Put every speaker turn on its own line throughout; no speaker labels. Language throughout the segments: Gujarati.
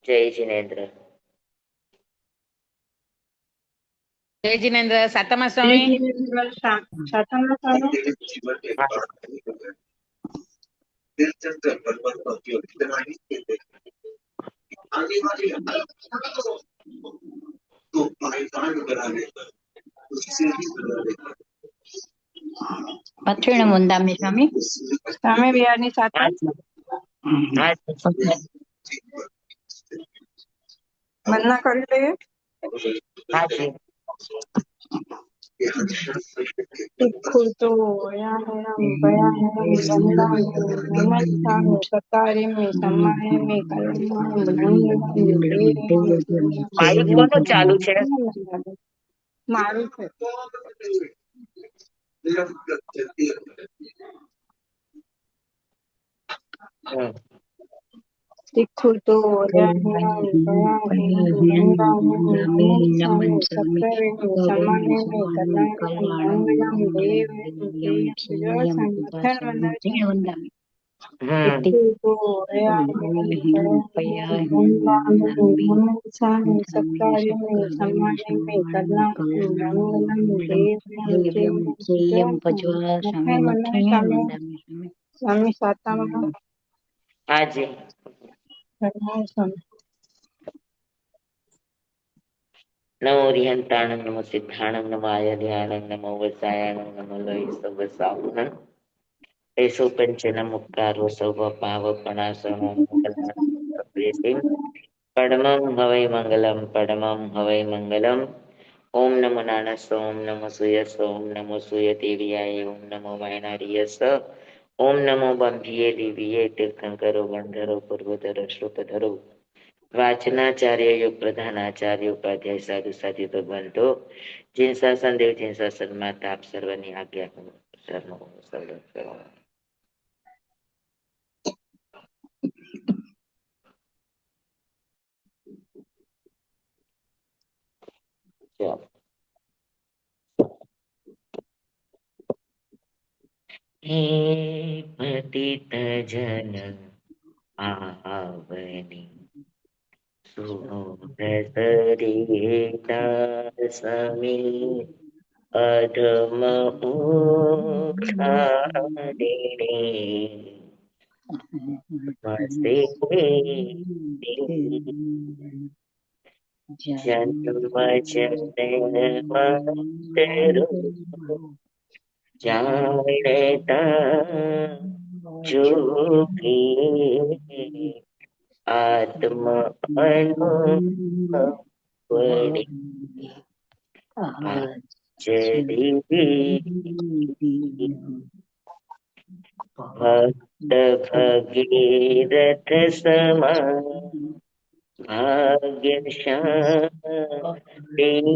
જય જિનેન્દ્ર.
જય જિનેન્દ્ર. સાતમા સ્વામી.
પથરીણ મુંદામી સ્વામી
સ્વામી વિહારની સાતમ. વંદના કરી લઈએ. ખુરતો
ચાલુ છે?
મારું છે. ખુરતો સ્વામી સાતમ.
હાજી. નમો રિહંતાણં નમો સિદ્ધાણં નમો આયધ્યાણં નમો વસાયાણં નમો લોહિ સવસાવણં એસો પંચન મુક્તારો સૌ પાવપણાસણો પડમં હવૈ મંગલમ પડમં હવૈ મંગલમ. ઓમ નમો નાનસ ઓમ નમો સૂયસ ઓમ નમો સૂય દેવ્યાય ઓમ નમો વાયનાર્યસ ઓમ નમો બંધીએ દિવ્યે તીર્થંકરો ગંધરો પૂર્વધરો શ્રુતધરો વાચનાચાર્ય યોગ પ્રધાનાચાર્ય ઉપાધ્યાય સાધુ સાધ્ય ભગવંતો જીન શાસન દેવ જીન શાસન માતા આપ સર્વની આજ્ઞા શરણો શરણો. હે પતિત જન આવની સમી અધમ ઉઠાડીને જન્મ જન્મ જાણતા જોગી આત્મ અનુભવડી ભક્ત ભગીરથ સમા ભાગ્યશાળી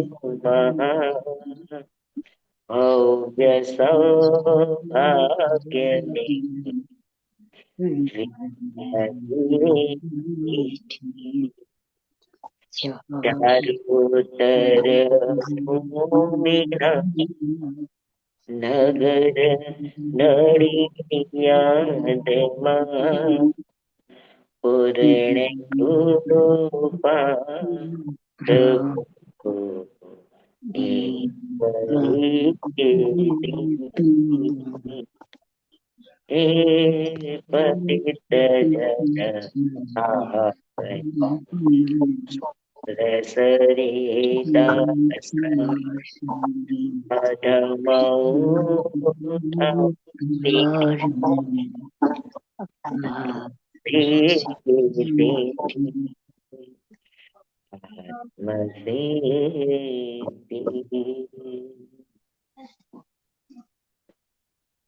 ભવ્ય સૌભાગ્યની ચારુતર ભૂમિના નગર નડિયાદમાં પૂર્ણ હે પતિત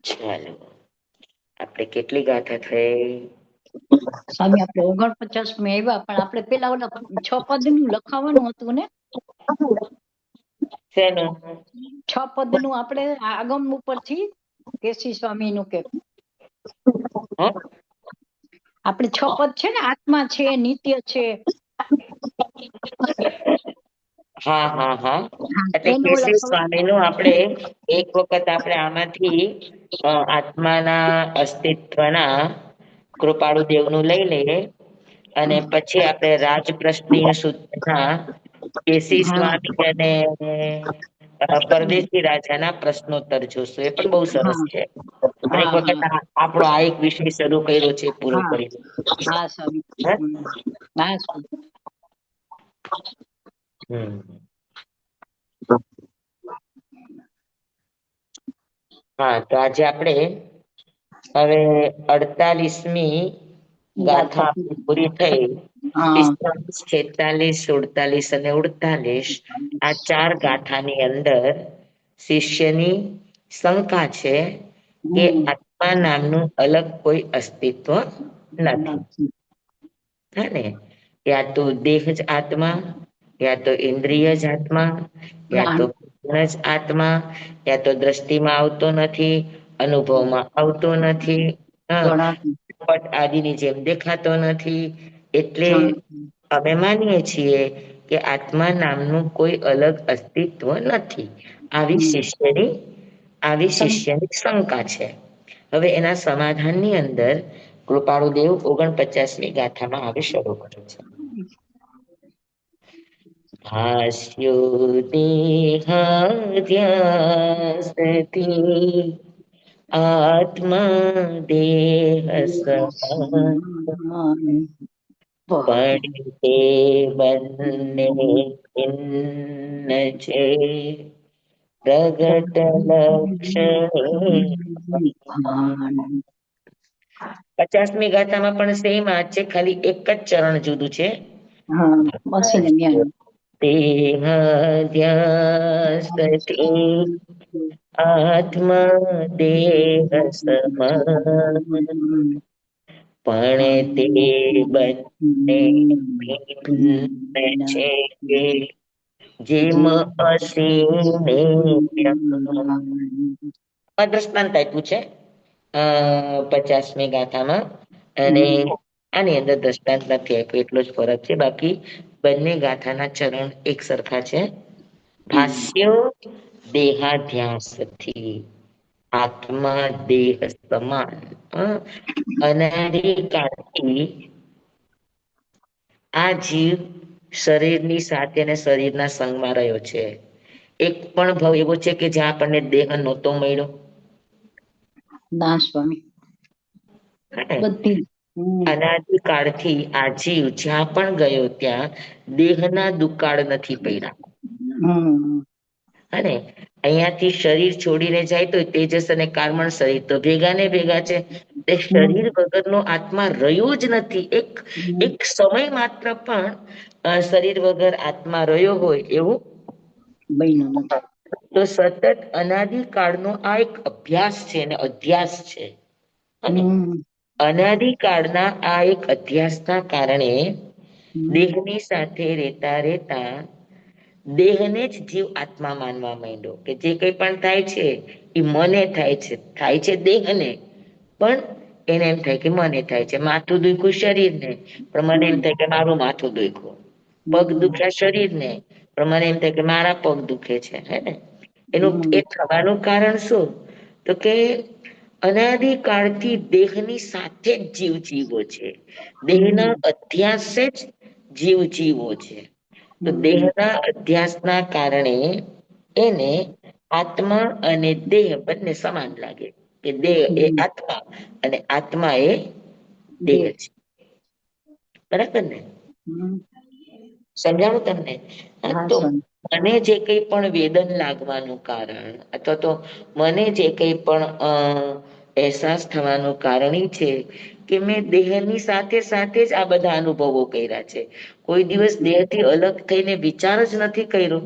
ચાલો આપણે કેટલી ગાથા થઈ?
સ્વામી આપણે 49 માં આવ્યા, પણ આપણે પેલા ઓલા 6 પદ નું લખાવાનું હતું ને?
શેનું?
6 પદ નું આપણે આગમ ઉપરથી કેસી સ્વામી નું કે આપણે 6 પદ છે ને, આત્મા છે, નિત્ય છે.
હા હા હા. એટલે કેશવ સ્વામી નું આપણે એક વખત આપણે આમાંથી આત્માના અસ્તિત્વના કૃપાળુ દેવ નું લઈ લઈએ અને પછી આપણે રાજપ્રશ્નીય સૂત્રના કેસી
હા
સ્વામી અને પરદેશી રાજાના પ્રશ્નોત્તર જોશું. એ પણ બહુ સરસ
હા
છે. પણ એક
હા
વખત
હા
આપણો આ એક વિષય શરૂ કર્યો છે, પૂરો
હા
કરી.
હા સ્વામી.
હે?
હા સ્વામી.
હમ. હા, તો આજે આપણે હવે 48મી ગાથા પૂરી થઈ.
હા
45, 46, 47 અને 48 આ 4 ગાથાની અંદર શિષ્યની શંકા છે કે આત્મા નામનું અલગ કોઈ અસ્તિત્વ નથી. હે ને? યા તો દેહ જ આત્મા, યા તો ઇન્દ્રિય જ આત્મા, યા તો જ આત્મા, યા તો દ્રષ્ટિમાં આવતો નથી, અનુભવમાં આવતો નથી, હા, પટ આદિની જેમ દેખાતો નથી. એટલે અમે માનીએ છીએ કે આત્મા નામનું કોઈ અલગ અસ્તિત્વ નથી. આવી શિષ્યની શંકા છે. હવે એના સમાધાનની અંદર કૃપાળુ દેવ 49મી ગાથામાં હવે શરૂ કરે છે. હાસ્યો દેહાધ્યાસથી આત્મા દેહ સમાન, પણ તે બંને ભિન્ન છે. પ્રગટ લક્ષણે 50મી ગાથામાં પણ સેમ આ છે, ખાલી એક જ ચરણ જુદું છે.
હા બસ એને ન્યાય.
દેહાધ્યાસથી આત્મા દેહ સમાન, પણ તે બંને ભિન્ન છે. જેમ અસી ને દ્રષ્ટાંત આપ્યું છે 50મી ગાથામાં, અને આની અંદર દ્રષ્ટાંત નથી આપ્યું. એટલો જ ફરક છે. બાકી બંને ગાથાના ચરણ એક સરખા છે. ભાષ્ય દેહાધ્યાસથી આત્મા દેહ સમાન, અનાદિકાળથી આ જીવ શરીરની સાથે અને શરીરના સંગમાં રહ્યો છે. એક પણ ભાવ એવો છે કે જ્યાં આપણને દેહ નહોતો મળ્યો?
ના સ્વામી. બધી
અનાદિકાળથી આ જીવ જ્યાં પણ ગયો ત્યાં દેહના દુકાળ નથી પડ્યા. અને અહીંયાથી શરીર છોડીને જાય તો તેજસ અને કાર્બન શરીર તો ભેગા ને ભેગા છે. તે શરીર વગરનો આત્મા રહ્યો જ નથી. એક સમય માત્ર પણ શરીર વગર આત્મા રહ્યો હોય એવું
બન્યું નથી.
તો સતત અનાદિકાળનો આ એક અભ્યાસ છે અને અધ્યાસ છે. અને અનાદિકાળના આ એક અધ્યાસના કારણે દેહની સાથે રહેતા રહેતા દેહને જ જીવ આત્મા માનવા માંડ્યો, કે જે કંઈ પણ થાય છે એ મને થાય છે દેહને, પણ એને એમ થાય કે મને થાય છે. માથું દુખ્યું શરીરને, પણ મને એમ થાય કે મારું માથું દુખ્યું. પગ દુખ્યા શરીરને, પણ મને એમ થાય કે મારા પગ દુખે છે. હે ને? એનું એ થવાનું કારણ શું? તો કે અનાદિકાળથી દેહની સાથે જ જીવ જીવો છે. દેહના અધ્યાસે જ જીવ જીવો છે. તો દેહના અધ્યાસના કારણે એને આત્મા અને દેહ બંને સમાન લાગે, કે દેહ એ આત્મા અને આત્મા એ દેહ છે. બરાબર ને? સમજાણું તમને? હા, તો મને જે કંઈ પણ વેદન લાગવાનું કારણ, અથવા તો મને જે કંઈ પણ અહેસાસ થવાનું કારણ એ છે કે મેં દેહની સાથે સાથે જ આ બધા અનુભવો કર્યા છે. કોઈ દિવસ દેહથી અલગ થઈને વિચાર જ નથી કર્યો.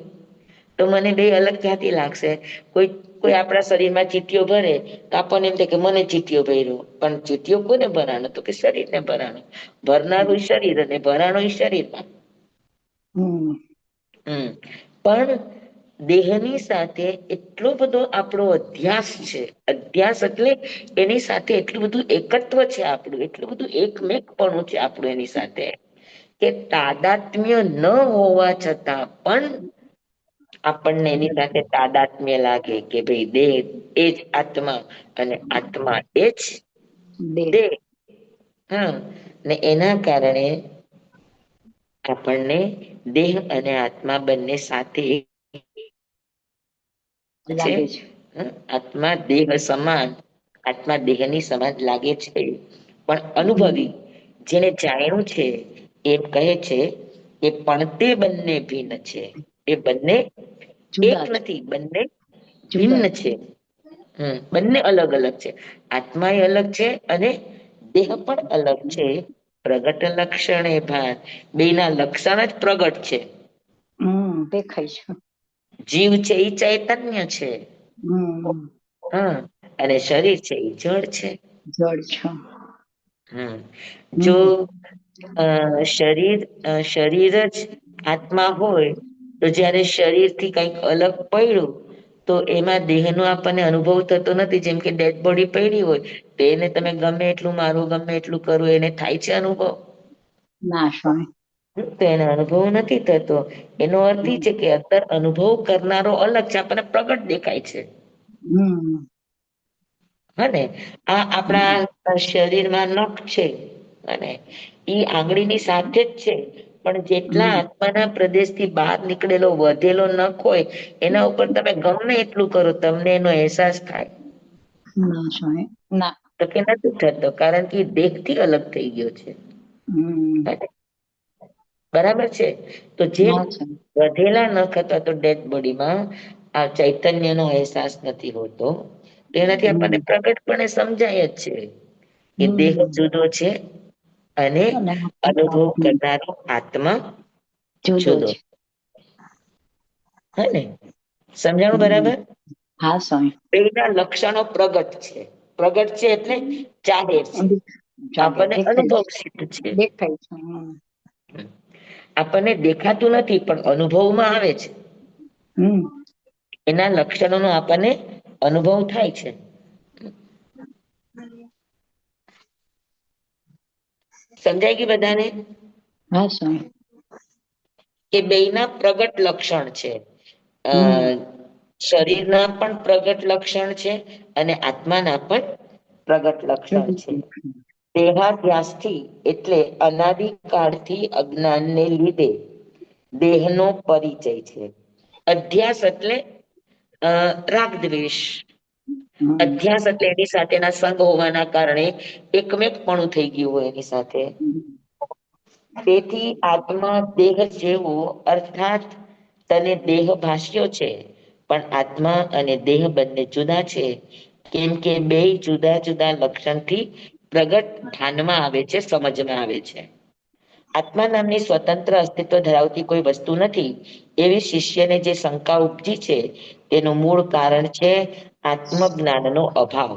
તો મને બે અલગ ક્યાંથી લાગશે? કોઈ આપણા શરીરમાં ચીટીઓ ભરે તો આપણને એમ થાય કે મને ચીટીઓ ભર્યો, પણ ચીટીઓ કોને ભરાણો? તો કે શરીરને ભરાણો. ભરનારું શરીર અને ભરાણો શરીરમાં. પણ દેહની સાથે એટલો બધો આપણો અધ્યાસ છે. અધ્યાસ એટલે એની સાથે એટલું બધું એકત્વ છે આપણું, એટલું બધું એકમેકપણું છે આપણું એની સાથે, કે તાદાત્મ્ય ન હોવા છતાં પણ આપણને એની સાથે તાદાત્મ્ય લાગે કે ભાઈ દેહ એ જ આત્મા અને આત્મા એ જ દેહ. હા, ને એના કારણે આપણને દેહ અને આત્મા બંને સાથે છે.
લાગે છે.
આત્મા દેહ સમાન, આત્મા દેહની સમાન લાગે છે, પણ અનુભવી જેને જાણ્યું છે એમ કહે છે કે પણ તે બંને ભિન્ન છે. એ બંને એક
જુદા છે.
નથી, બંને ભિન્ન
જુદા
છે. બંને અલગ અલગ છે. આત્મા એ અલગ છે અને દેહ પણ અલગ છે. પ્રગટ લક્ષણ એ ભાન, બેના લક્ષણ જ પ્રગટ છે.
દેખાય છે.
જીવ છે એ ચૈતન્ય છે.
હમ
હા, અને શરીર છે એ જળ છે.
જળ છે.
જો
હમ
શરીર જ આત્મા હોય તો જયારે શરીર થી કઈક અલગ પડ્યું તો એમાં દેહનો આપણને અનુભવ થતો નથી. જેમ કે ડેડ બોડી પડી હોય તો એને તમે ગમે એટલું મારું, ગમે એટલું કરવું, એને થાય છે અનુભવ?
ના સ્વામી.
તો એને અનુભવ નથી થતો. એનો અર્થ એ છે કે અંદર અનુભવ કરનારો અલગ છે, આપણને પ્રગટ દેખાય છે.
હમ
હને આ આપણા શરીરમાં નખ છે અને ઈ આંગળીની સાથે જ છે, પણ જેટલા
હમ
આત્માના પ્રદેશ થી બહાર નીકળેલો વધેલો નખ હોય એના ઉપર તમે ગમે એટલું કરો તમને એનો અહેસાસ થાય?
ના સ્વામી, ના.
તો કે નથી થતો, કારણ કે દેહ થી અલગ થઈ ગયો છે.
હમ
બરાબર છે. તો જે
હા છે.
વધેલા નખ હતા તો ડેડ બોડીમાં આ ચૈતન્ય નો અહેસાસ નથી હોતો. તેનાથી આપણને
હમ
પ્રગટપણે સમજાય જ છે કે દેહ
હમ
જુદો છે અને અનુભવ કરનારો આત્મા જુદો. હ ને સમજાણું
હમ
બરાબર?
હા સ્વામી.
બેના લક્ષણો પ્રગટ છે. પ્રગટ છે એટલે જાહેર છે,
જાગે
આપણને
દેખાય
અનુભવ
છે.
સિદ્ધ છે.
દેખાય છે.
આપણને દેખાતું નથી પણ અનુભવમાં આવે છે.
હમ
એના લક્ષણો નો આપણને અનુભવ થાય છે. સમજાય ગયું બધાને?
હા સ્વામી.
કે બેયના પ્રગટ લક્ષણ છે. અ
હમ
શરીરના પણ પ્રગટ લક્ષણ છે અને આત્માના પણ પ્રગટ લક્ષણ છે. દેહાધ્યાસથી એટલે અનાદિ કાળથી અજ્ઞાનને લીધે દેહનો પરિચય છે. અધ્યાસ એટલે રાગદ્વેષ.
હમ
અધ્યાસ એટલે એની સાથેના સંગ હોવાના કારણે એકમેકપણું થઈ ગયું હોય એની સાથે. તેથી આત્મા દેહ જેવો અર્થાત તને દેહ ભાષ્યો છે, પણ આત્મા અને દેહ બંને જુદા છે. કેમ કે બે જુદા જુદા લક્ષણથી પ્રગટ ભાનમાં આવે છે, સમજમાં આવે છે. આત્મા નામની સ્વતંત્ર અસ્તિત્વ ધરાવતી કોઈ વસ્તુ નથી એવી શિષ્યને જે શંકા ઉપજી છે તેનું મૂળ કારણ છે આત્મજ્ઞાનનો અભાવ.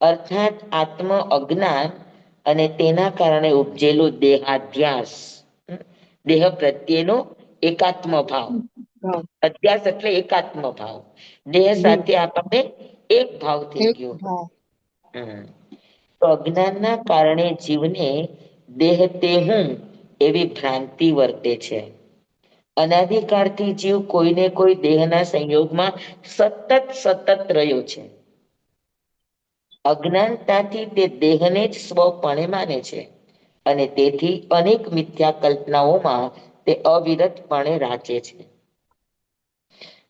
અર્થાત આત્મ અજ્ઞાન અને તેના કારણે ઉપજેલું દેહાધ્યાસ, દેહ પ્રત્યેનો એકાત્મ ભાવ. અધ્યાસ એટલે એકાત્મ ભાવ. દેહ સાથે આપણને એક ભાવ થઈ
એક
ગયો.
ભાવ.
તો અજ્ઞાનના કારણે જીવને દેહ તે હું એવી ભ્રાંતિ વર્તે છે. અનાદિકાળથી જીવ કોઈને કોઈ દેહના સંયોગમાં સતત રહ્યો છે. અજ્ઞાનતાથી તે દેહને જ સ્વપણે માને છે અને તેથી અનેક મિથ્યા કલ્પનાઓમાં તે અવિરતપણે રાચે છે.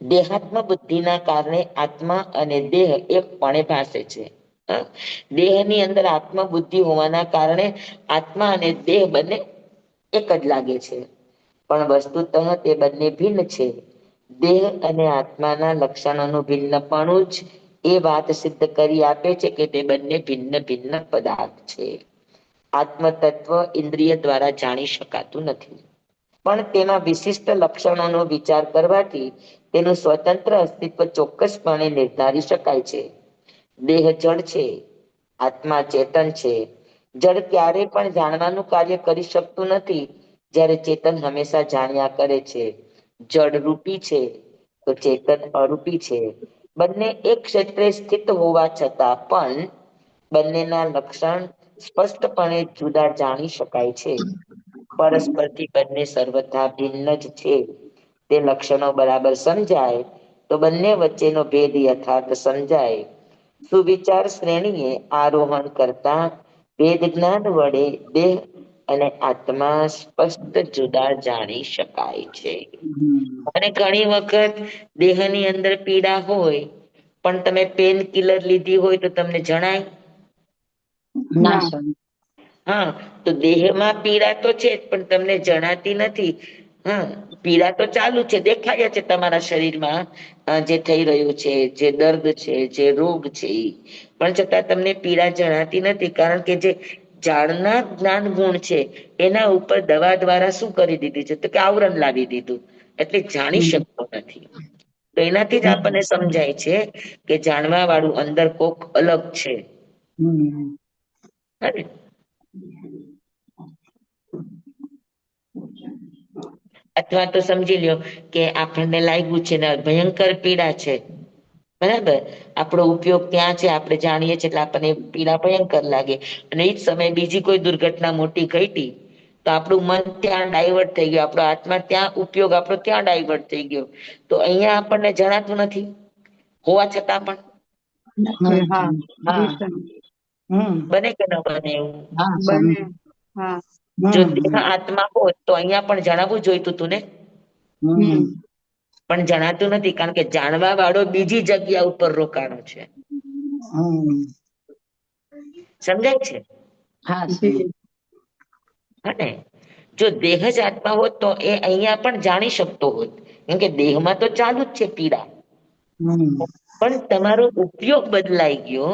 દેહાત્મ બુદ્ધિના કારણે આત્મા અને દેહ એકપણે ભાસે છે. દેહની અંદર આત્મબુદ્ધિ હોવાના કારણે આત્મા અને દેહ બંને એક જ લાગે છે, પણ વસ્તુતઃ તે બંને ભિન્ન છે. દેહ અને આત્માના લક્ષણોનું ભિન્નપણું જ એ વાત સિદ્ધ કરી આપે છે કે તે બંને ભિન્ન ભિન્ન પદાર્થ છે. આત્મતત્વ ઇન્દ્રિય દ્વારા જાણી શકાતું નથી, પણ તેના વિશિષ્ટ લક્ષણોનો વિચાર કરવાથી તેનું સ્વતંત્ર અસ્તિત્વ ચોક્કસપણે નિર્ધારી શકાય છે. દેહ જડ છે, આત્મા ચેતન છે. જડ ક્યારેય પણ જાણવાનું કાર્ય કરી શકતું નથી, જ્યારે ચેતન હંમેશા જાણ્યા કરે છે. જડ રૂપી છે તો ચેતન અરૂપી છે. બંને એક ક્ષેત્રે સ્થિત હોવા છતાં પણ બંનેના લક્ષણ સ્પષ્ટપણે જુદા જાણી શકાય છે. પરસ્પરથી બંને સર્વથા ભિન્ન જ છે. તે લક્ષણો બરાબર સમજાય તો બંને વચ્ચેનો ભેદ યથાર્થ સમજાય. સુવિચાર શ્રેણીએ આરોહણ કરતા વેદ જ્ઞાન વડે દેહ અને આત્મા સ્પષ્ટ જુદા જાણી શકાય છે.
હમ.
અને ઘણી વખત દેહની અંદર પીડા હોય પણ તમે પેન કિલર લીધી હોય તો તમને જણાય?
ના
ના.
સ્વામી.
હા, તો દેહમાં પીડા તો છે જ પણ તમને જણાતી નથી. હા, પીડા તો ચાલુ છે, દેખાય છે તમારા શરીરમાં જે થઈ રહ્યું છે, જે દર્દ છે, જે રોગ છે ઈ. પણ છતાં તમને પીડા જણાતી નથી કારણ કે જે જાણનાર જ્ઞાન ગુણ છે એના ઉપર દવા દ્વારા શું કરી દીધી છે તો કે આવરણ લાવી દીધું. એટલે જાણી
હમ.
શકતો નથી. તો એનાથી જ આપણને સમજાય છે કે જાણવા વાળું અંદર કોક અલગ છે.
હમ.
હને? અથવા તો સમજી લ્યો કે આપણને લાગ્યું છે ને ભયંકર પીડા છે, બરાબર, આપણો ઉપયોગ ત્યાં છે, આપણે જાણીએ છીએ એટલે આપણને પીડા ભયંકર લાગે અને એજ સમયે બીજી કોઈ દુર્ઘટના મોટી ઘટી તો આપણું મન ત્યાં ડાયવર્ટ થઈ ગયું, આપણો આત્મા ત્યાં ઉપયોગ આપણો ત્યાં ડાયવર્ટ થઈ ગયો. તો અહીંયા આપણને જણાતું નથી હોવા છતાં પણ.
હા.
હા.
જી સ્વામી.
હમ.
બને કે ન બને એવું?
હા
બને.
સ્વામી.
હા.
જો
હમ.
દેહ આત્મા હોત તો અહીંયા પણ જણાવવું જોઈતું તું ને,
હમ.
પણ જણાતું નથી કારણ કે જાણવા વાળો બીજી જગ્યા ઉપર રોકાણો છે.
હમ.
સમજાય છે?
હા સ્વામી.
જી.
હને? જો દેહ જ આત્મા હોત તો એ અહીંયા પણ જાણી શકતો હોત. કેમકે દેહમાં તો ચાલુ જ છે પીડા.
હમ.
પણ તમારો ઉપયોગ બદલાઈ ગયો,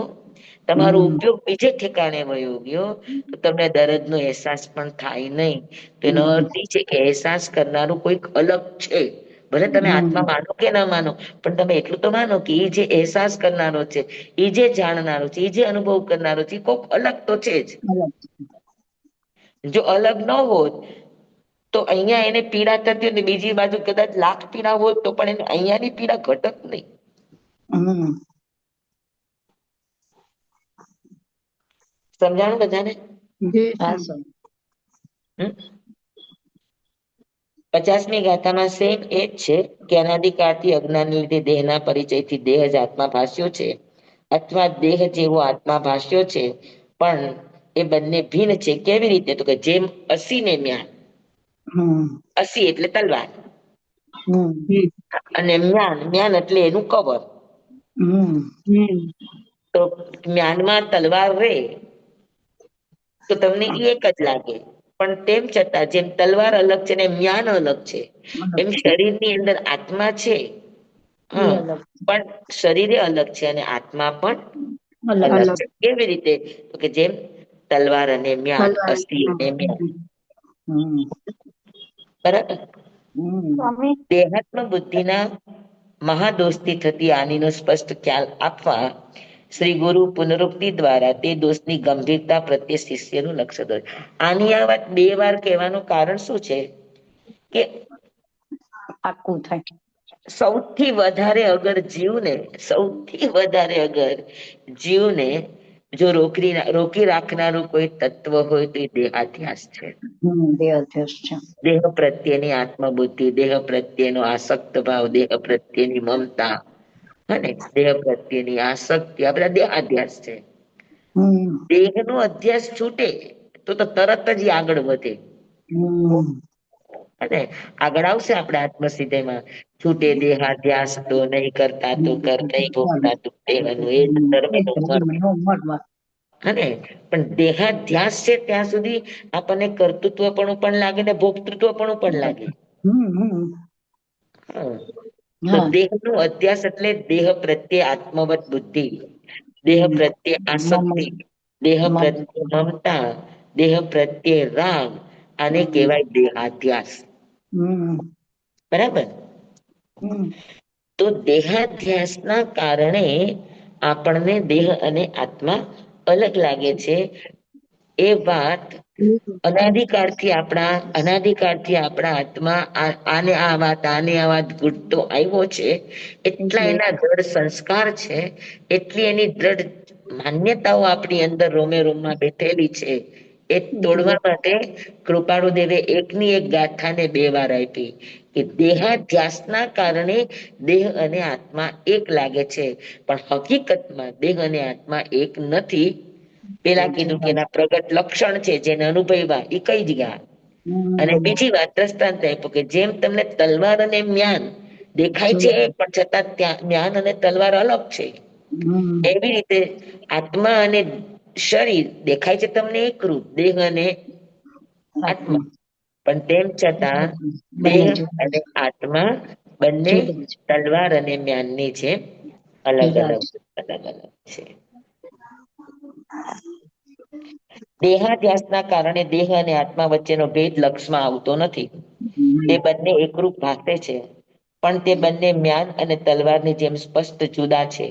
તમારો
હમ.
ઉપયોગ બીજે ઠેકાણે વયો ગયો તો તમને દર્દનો અહેસાસ પણ થાય નહીં. તો એનો
હમ.
અર્થ એ છે કે અહેસાસ કરનારું કોઈક અલગ છે. ભલે તમે
હમ.
આત્મા માનો કે ના માનો પણ તમે એટલું તો માનો કે એ જે અહેસાસ કરનારો છે, એ જે જાણનારો છે, એ જે અનુભવ કરનારો છે, કોક અલગ તો છે જ.
અલગ.
જો અલગ ન હોત તો અહીંયા એને પીડા થતી હોય ને બીજી બાજુ કદાચ લાખ પીડા હોત તો પણ એને અહીંયાની પીડા ઘટત નહીં.
હમ.
સમજાણું બધાને?
જી
હા
સ્વામી.
સ્વામી.
હમ? 50મી ગાથામાં સેમ એ જ છે કે અનાદિકાળથી અજ્ઞાનને લીધે દેહના પરિચયથી દેહ જ આત્મા ભાસ્યો છે અથવા દેહ જેવો આત્મા ભાસ્યો છે, પણ એ બંને ભિન્ન છે. કેવી રીતે? તો કે જેમ અસીને મ્યાન.
હમ.
અસી એટલે તલવાર
હમ.
હમ.
અને મ્યાન, મ્યાન એટલે એનું કવર.
હમ.
હમ.
તો મ્યાનમાં તલવાર રે તો તમને ઈ એક જ લાગે. પણ તેમ છતાં જેમ તલવાર અલગ છે ને મ્યાન અલગ છે,
અલગ
એમ
છે.
શરીરની અંદર આત્મા છે.
એ
હા,
અલગ.
પણ શરીરે અલગ છે અને આત્મા પણ અલગ
અલગ.
છે. કેવી રીતે? તો કે જેમ તલવાર અને મ્યાન,
તલવાર.
અસ્થિ
હા.
અને મ્યાન.
હમ.
બરાબર?
હમ.
સ્વામી.
દેહાત્મ બુદ્ધિના મહાદોષથી થતી હાનિનો સ્પષ્ટ ખ્યાલ આપવા શ્રી ગુરુ પુનરુક્તિ દ્વારા તે દોષની ગંભીરતા પ્રત્યે શિષ્યનું લક્ષ્ય દોર્યું. આની આ વાત 2 વાર કહેવાનું કારણ શું છે કે
પાક્કું થાય.
સૌથી વધારે અગર જીવને સૌથી વધારે અગર જીવને જો રોકી રાખનારું કોઈ તત્વ હોય તો એ દેહાધ્યાસ છે.
બે અધ્યક્ષ છે.
દેહ પ્રત્યેની આત્મબુદ્ધિ, દેહ પ્રત્યેનો આસક્ત ભાવ, દેહ પ્રત્યેની મમતા, અને દેહ પ્રત્યેની આસક્તિ, આ બધા દેહાધ્યાસ છે.
હમ.
દેહનો અધ્યાસ છૂટે તો તરત જ એ આગળ વધે.
હમ.
અને આગળ આવશે આપણે આત્મસિદ્ધિમાં. છૂટે દેહાધ્યાસ તો નહીં કરતા તો કર, નહીં ભોગતા તો દેહનું એ જ ધર્મનું મર્મ. હને? પણ દેહાધ્યાસ છે ત્યાં સુધી આપણને કર્તૃત્વપણું પણ લાગે ને ભોક્તૃત્વપણું પણ લાગે.
હમ.
હા, તો
હા.
દેહનો અધ્યાસ એટલે દેહ પ્રત્યે આત્મવત બુદ્ધિ, દેહ પ્રત્યે આસક્તિ, દેહ પ્રત્યે મમતા, દેહ પ્રત્યે રાગ, આને કહેવાય દેહાધ્યાસ.
હમ.
બરાબર?
હમ.
તો દેહાધ્યાસના કારણે આપણને દેહ અને આત્મા અલગ લાગે છે. એ વાત અનાદિકાળથી આપણા હાથમાં આને આ વાત ગુટતો આવ્યો છે. એટલા એના દ્રઢ સંસ્કાર છે, એટલી એની દ્રઢ માન્યતાઓ આપણી અંદર રોમે રોમમાં બેઠેલી છે. એ તોડવા માટે કૃપાળુ દેવે એકની એક ગાથાને 2 વાર આપી કે દેહાધ્યાસના કારણે દેહ અને આત્મા એક લાગે છે, પણ હકીકતમાં દેહ અને આત્મા એક નથી. પેલા કીધું કે એના પ્રગટ લક્ષણ છે જેને અનુભવ્યા એ કઈ જ ગયા. અને બીજી વાત દ્રષ્ટાંત આપ્યું કે જેમ તમને તલવાર અને મ્યાન દેખાય છે પણ છતાં ત્યાં મ્યાન અને તલવાર અલગ છે, એવી રીતે આત્મા અને શરીર દેખાય છે તમને એકરૂપ, દેહ અને આત્મા, પણ તેમ છતાં દેહ
બંને જુદા
અને આત્મા બંને
જુદા છે.
તલવાર અને મ્યાનની છે, અલગ
જુદા
અલગ
છે.
અલગ અલગ છે. દેહાધ્યાસના કારણે દેહ અને આત્મા વચ્ચેનો ભેદ લક્ષમાં આવતો નથી. તે બંને એકરૂપ ભાસે છે, પણ તે બંને મ્યાન અને તલવારની જેમ સ્પષ્ટ જુદા છે.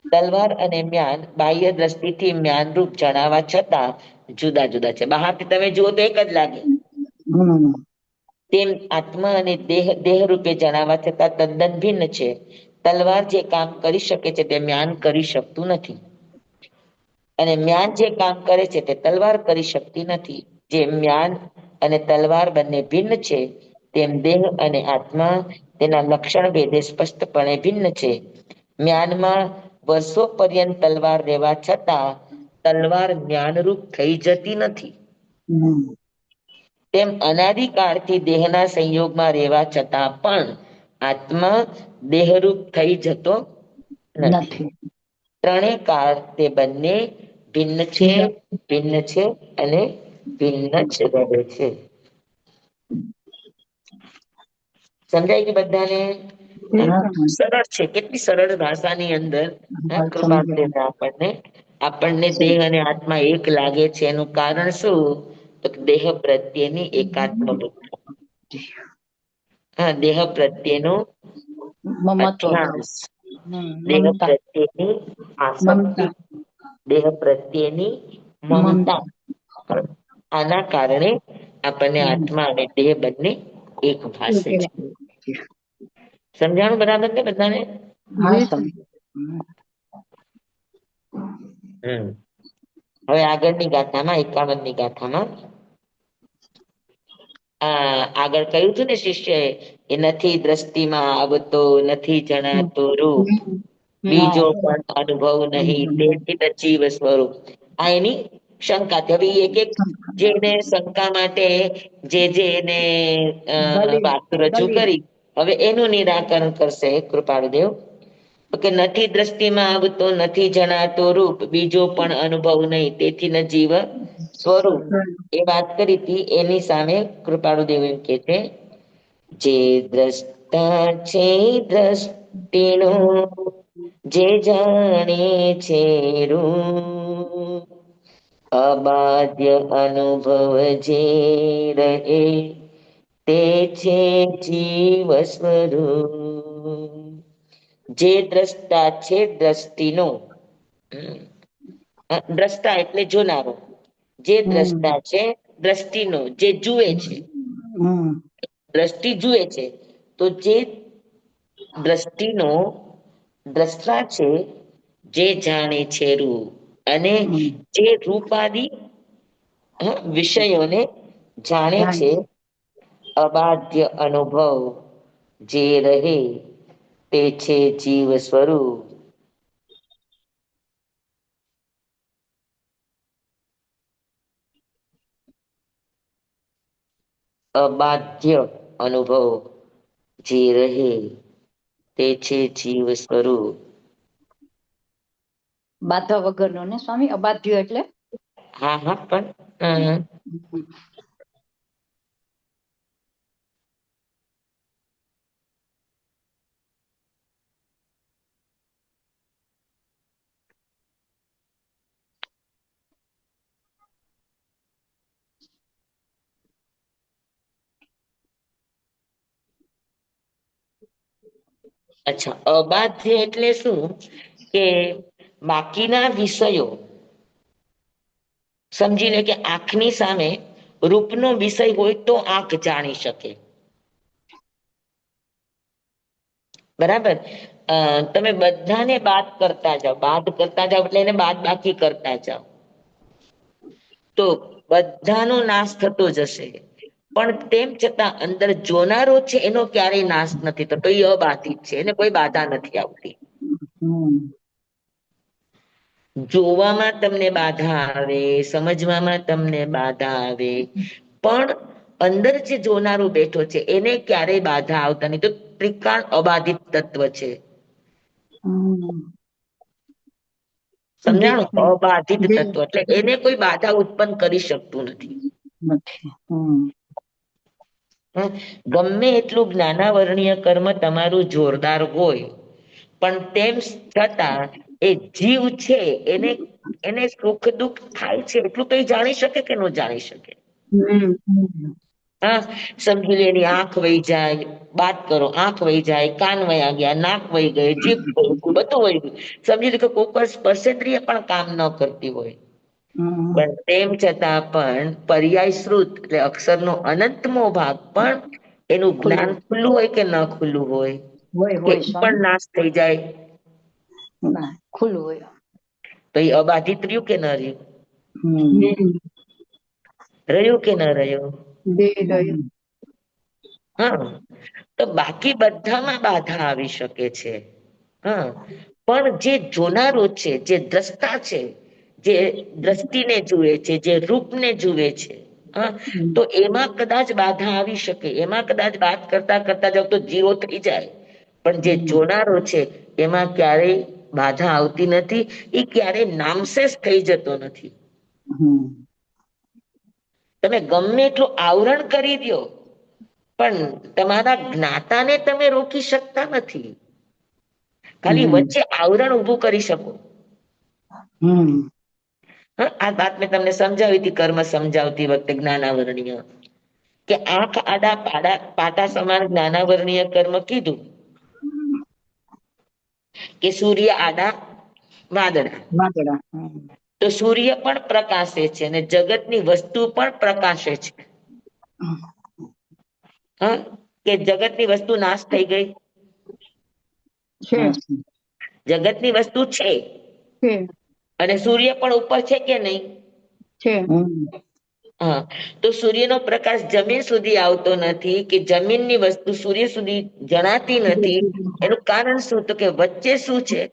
તલવાર અને મ્યાન બાહ્ય દ્રષ્ટિથી મ્યાનરૂપ જણાવવા છતાં જુદા જુદા છે. બહારથી તમે જુઓ તો એક જ લાગે, તેમ આત્મા અને દેહ રૂપે જણાવવા છતાં તદ્દન ભિન્ન છે. તલવાર જે કામ કરી શકે છે તે મ્યાન કરી શકતું નથી, અને મ્યાન જે કામ કરે છે તે તલવાર કરી શકતી નથી. જે મ્યાન અને તલવાર બંને ભિન્ન છે, તેમ દેહ અને આત્મા તેના લક્ષણ ભેદે સ્પષ્ટપણે ભિન્ન છે. મ્યાનમાં વર્ષો પર્યંત તલવાર રહેવા છતાં તલવાર જ્ઞાનરૂપ થઈ જતી નથી. તેમ અનાદિકાળથી દેહના સંયોગમાં રહેવા છતાં પણ આત્મા દેહરૂપ થઈ જતો નથી.
નથી.
ત્રણેય કાળ તે બંને ભિન્ન છે,
જુદા.
ભિન્ન છે અને ભિન્ન જ રહે છે. સમજાય કે બધાને?
એક
સરળ છે, કેટલી સરળ ભાષાની અંદર
સમજાય.
આપણને દેહ અને આત્મા એક લાગે છે. એનું કારણ શું? તો દેહ પ્રત્યેની એકાત્મ બુદ્ધિ. હા, દેહ પ્રત્યેનો
મમત્વ ભાવ.
અધ્યાસ, દેહ
મમતા.
પ્રત્યેની આસક્તિ,
મમતા.
દેહ પ્રત્યેની મમતા. આના કારણે આપણને આત્મા અને દેહ બંને એક ભાષે છે. સમજાણું બરાબર ને બધાને?
હા,
જી
હવે આગળની ગાથામાં 51ની ગાથામાં આગળ કહ્યું હતું ને શિષ્યએ એ નથી દ્રષ્ટિમાં આવતો, નથી જણાતો રૂપ, બીજો પણ અનુભવ નહીં, તેથી જીવ સ્વરૂપ. આ એની શંકા હતી. હવે એક એક જેને શંકા માટે જે એને વાત રજૂ કરી, હવે એનું નિરાકરણ કરશે કૃપાળુદેવ. કે નથી દ્રષ્ટિમાં આવતો, નથી જણાતો રૂપ, બીજો પણ અનુભવ નહીં, તેથી ન જીવ સ્વરૂપ. એ વાત કરી હતી, એની સામે કૃપાળુદેવ એમ કે છે, જે દ્રષ્ટા છે દ્રષ્ટિનો, જે જાણે છે રૂપ, અબાધ્ય અનુભવ જે રહે, તે છે જીવ સ્વરૂપ. જે દ્રષ્ટા છે દ્રષ્ટિનો, દ્રષ્ટા એટલે જોનારો, જે દ્રષ્ટા છે દ્રષ્ટિનો, જે જુએ છે, દ્રષ્ટિ જુએ છે, તો જે દ્રષ્ટિનો દ્રષ્ટા છે, જે જાણે છે રૂપ, અને જે રૂપાદી વિષયોને જાણે છે, અબાધ્ય અનુભવ જે રહે, તે છે જીવ સ્વરૂપ. અબાધ્ય અનુભવ જે રહે, તે છે જીવ સ્વરૂપ.
બાધા વગરનો ને સ્વામી, અબાધ્ય એટલે?
હા હા, પણ અચ્છા, અબાધ્ય એટલે શું? કે બાકીના વિષયો, સમજી લે કે આંખની સામે રૂપનો વિષય હોય તો આંખ જાણી શકે, બરાબર. તમે બધાને બાદ કરતા જાઓ એટલે એને બાદ બાકી કરતા જાઓ, તો બધાનો નાશ થતો જશે. પણ તેમ છતાં અંદર જોનારો છે એનો ક્યારેય નાશ નથી થતો, એ અબાધિત છે, એને કોઈ બાધા નથી આવતી. જોવામાં તમને બાધા આવે, સમજવામાં તમને બાધા આવે, પણ અંદર જે જોનારો બેઠો છે એને ક્યારેય બાધા આવતા નહીં. તો ત્રિકાળ અબાધિત તત્વ છે.
હમ.
સમજાણું?
જી
અબાધિત
જી
તત્વ એટલે એને કોઈ બાધા ઉત્પન્ન કરી શકતું નથી.
નથી. હમ.
હમ? ગમે એટલું જ્ઞાનાવરણીય કર્મ તમારું જોરદાર હોય, પણ તેમ છતાં એ જીવ છે એને એને સુખ દુઃખ થાય છે એટલું કઈ જાણી શકે કે ન જાણી શકે?
હમ
હમ.
હા, સમજી લે એની આંખ વહી જાય, વાત કરો, આંખ વહી જાય, કાન વયા ગયા, નાક વહી ગઈ, જીભ વહી ગયું, બધું વહી ગયું. સમજી લે કે કોઈક વાર સ્પર્શેન્દ્રિય પણ કામ ન કરતી હોય,
હમ.
પણ તેમ છતાં પણ પર્યાયશ્રુત એટલે અક્ષરનો અનંતમો ભાગ પણ એનું જ્ઞાન
ખુલ્લું
ખુલ્લું હોય કે ન ખુલ્લું હોય,
હોય
કે
હોય
ઈ પણ
સ્વામી.
નાશ થઈ જાય,
ના, ખુલ્લું હોય.
તો એ અબાધિત રહ્યું કે ન રહ્યું?
હમ.
રહ્યું કે ન રહ્યું?
રહ્યું.
હા, તો બાકી બધામાં બાધા આવી શકે છે. હા, પણ જે જોનારો છે, જે દ્રષ્ટા છે, જે દ્રષ્ટિને જુએ છે, જે રૂપને જુએ છે, હા,
હમ.
તો એમાં કદાચ બાધા આવી શકે, એમાં કદાચ વાત કરતા કરતા જાવ તો જીરો થઈ જાય, પણ જે
હમ.
જોનારો છે એમાં ક્યારેય બાધા આવતી નથી. એ ક્યારેય નામશેષ થઈ જતો નથી.
હમ.
તમે ગમે એટલું આવરણ કરી દ્યો, પણ તમારા જ્ઞાતાને તમે રોકી શકતા નથી. ખાલી
હમ.
વચ્ચે આવરણ ઊભું કરી શકો.
હમ.
હા, આ વાત મેં તમને સમજાવી હતી કર્મ સમજાવતી વખતે જ્ઞાનાવરણીય, કે આંખ આડા પાટા સમાન જ્ઞાનાવરણીય કર્મ કીધું, કે સૂર્ય આડા વાદળા,
વાદળા. હમ.
તો સૂર્ય પણ પ્રકાશે છે અને જગતની વસ્તુ પણ પ્રકાશે છે. હા, કે જગતની વસ્તુ નાશ થઈ ગઈ?
છે
હા.
જગતની વસ્તુ છે
છે
અને સૂર્ય પણ ઉપર છે કે નહીં?
છે.
હમ.
હા, તો સૂર્યનો પ્રકાશ જમીન સુધી આવતો નથી, કે જમીનની વસ્તુ સૂર્ય સુધી જણાતી નથી. એનું કારણ શું? તો કે વચ્ચે શું છે?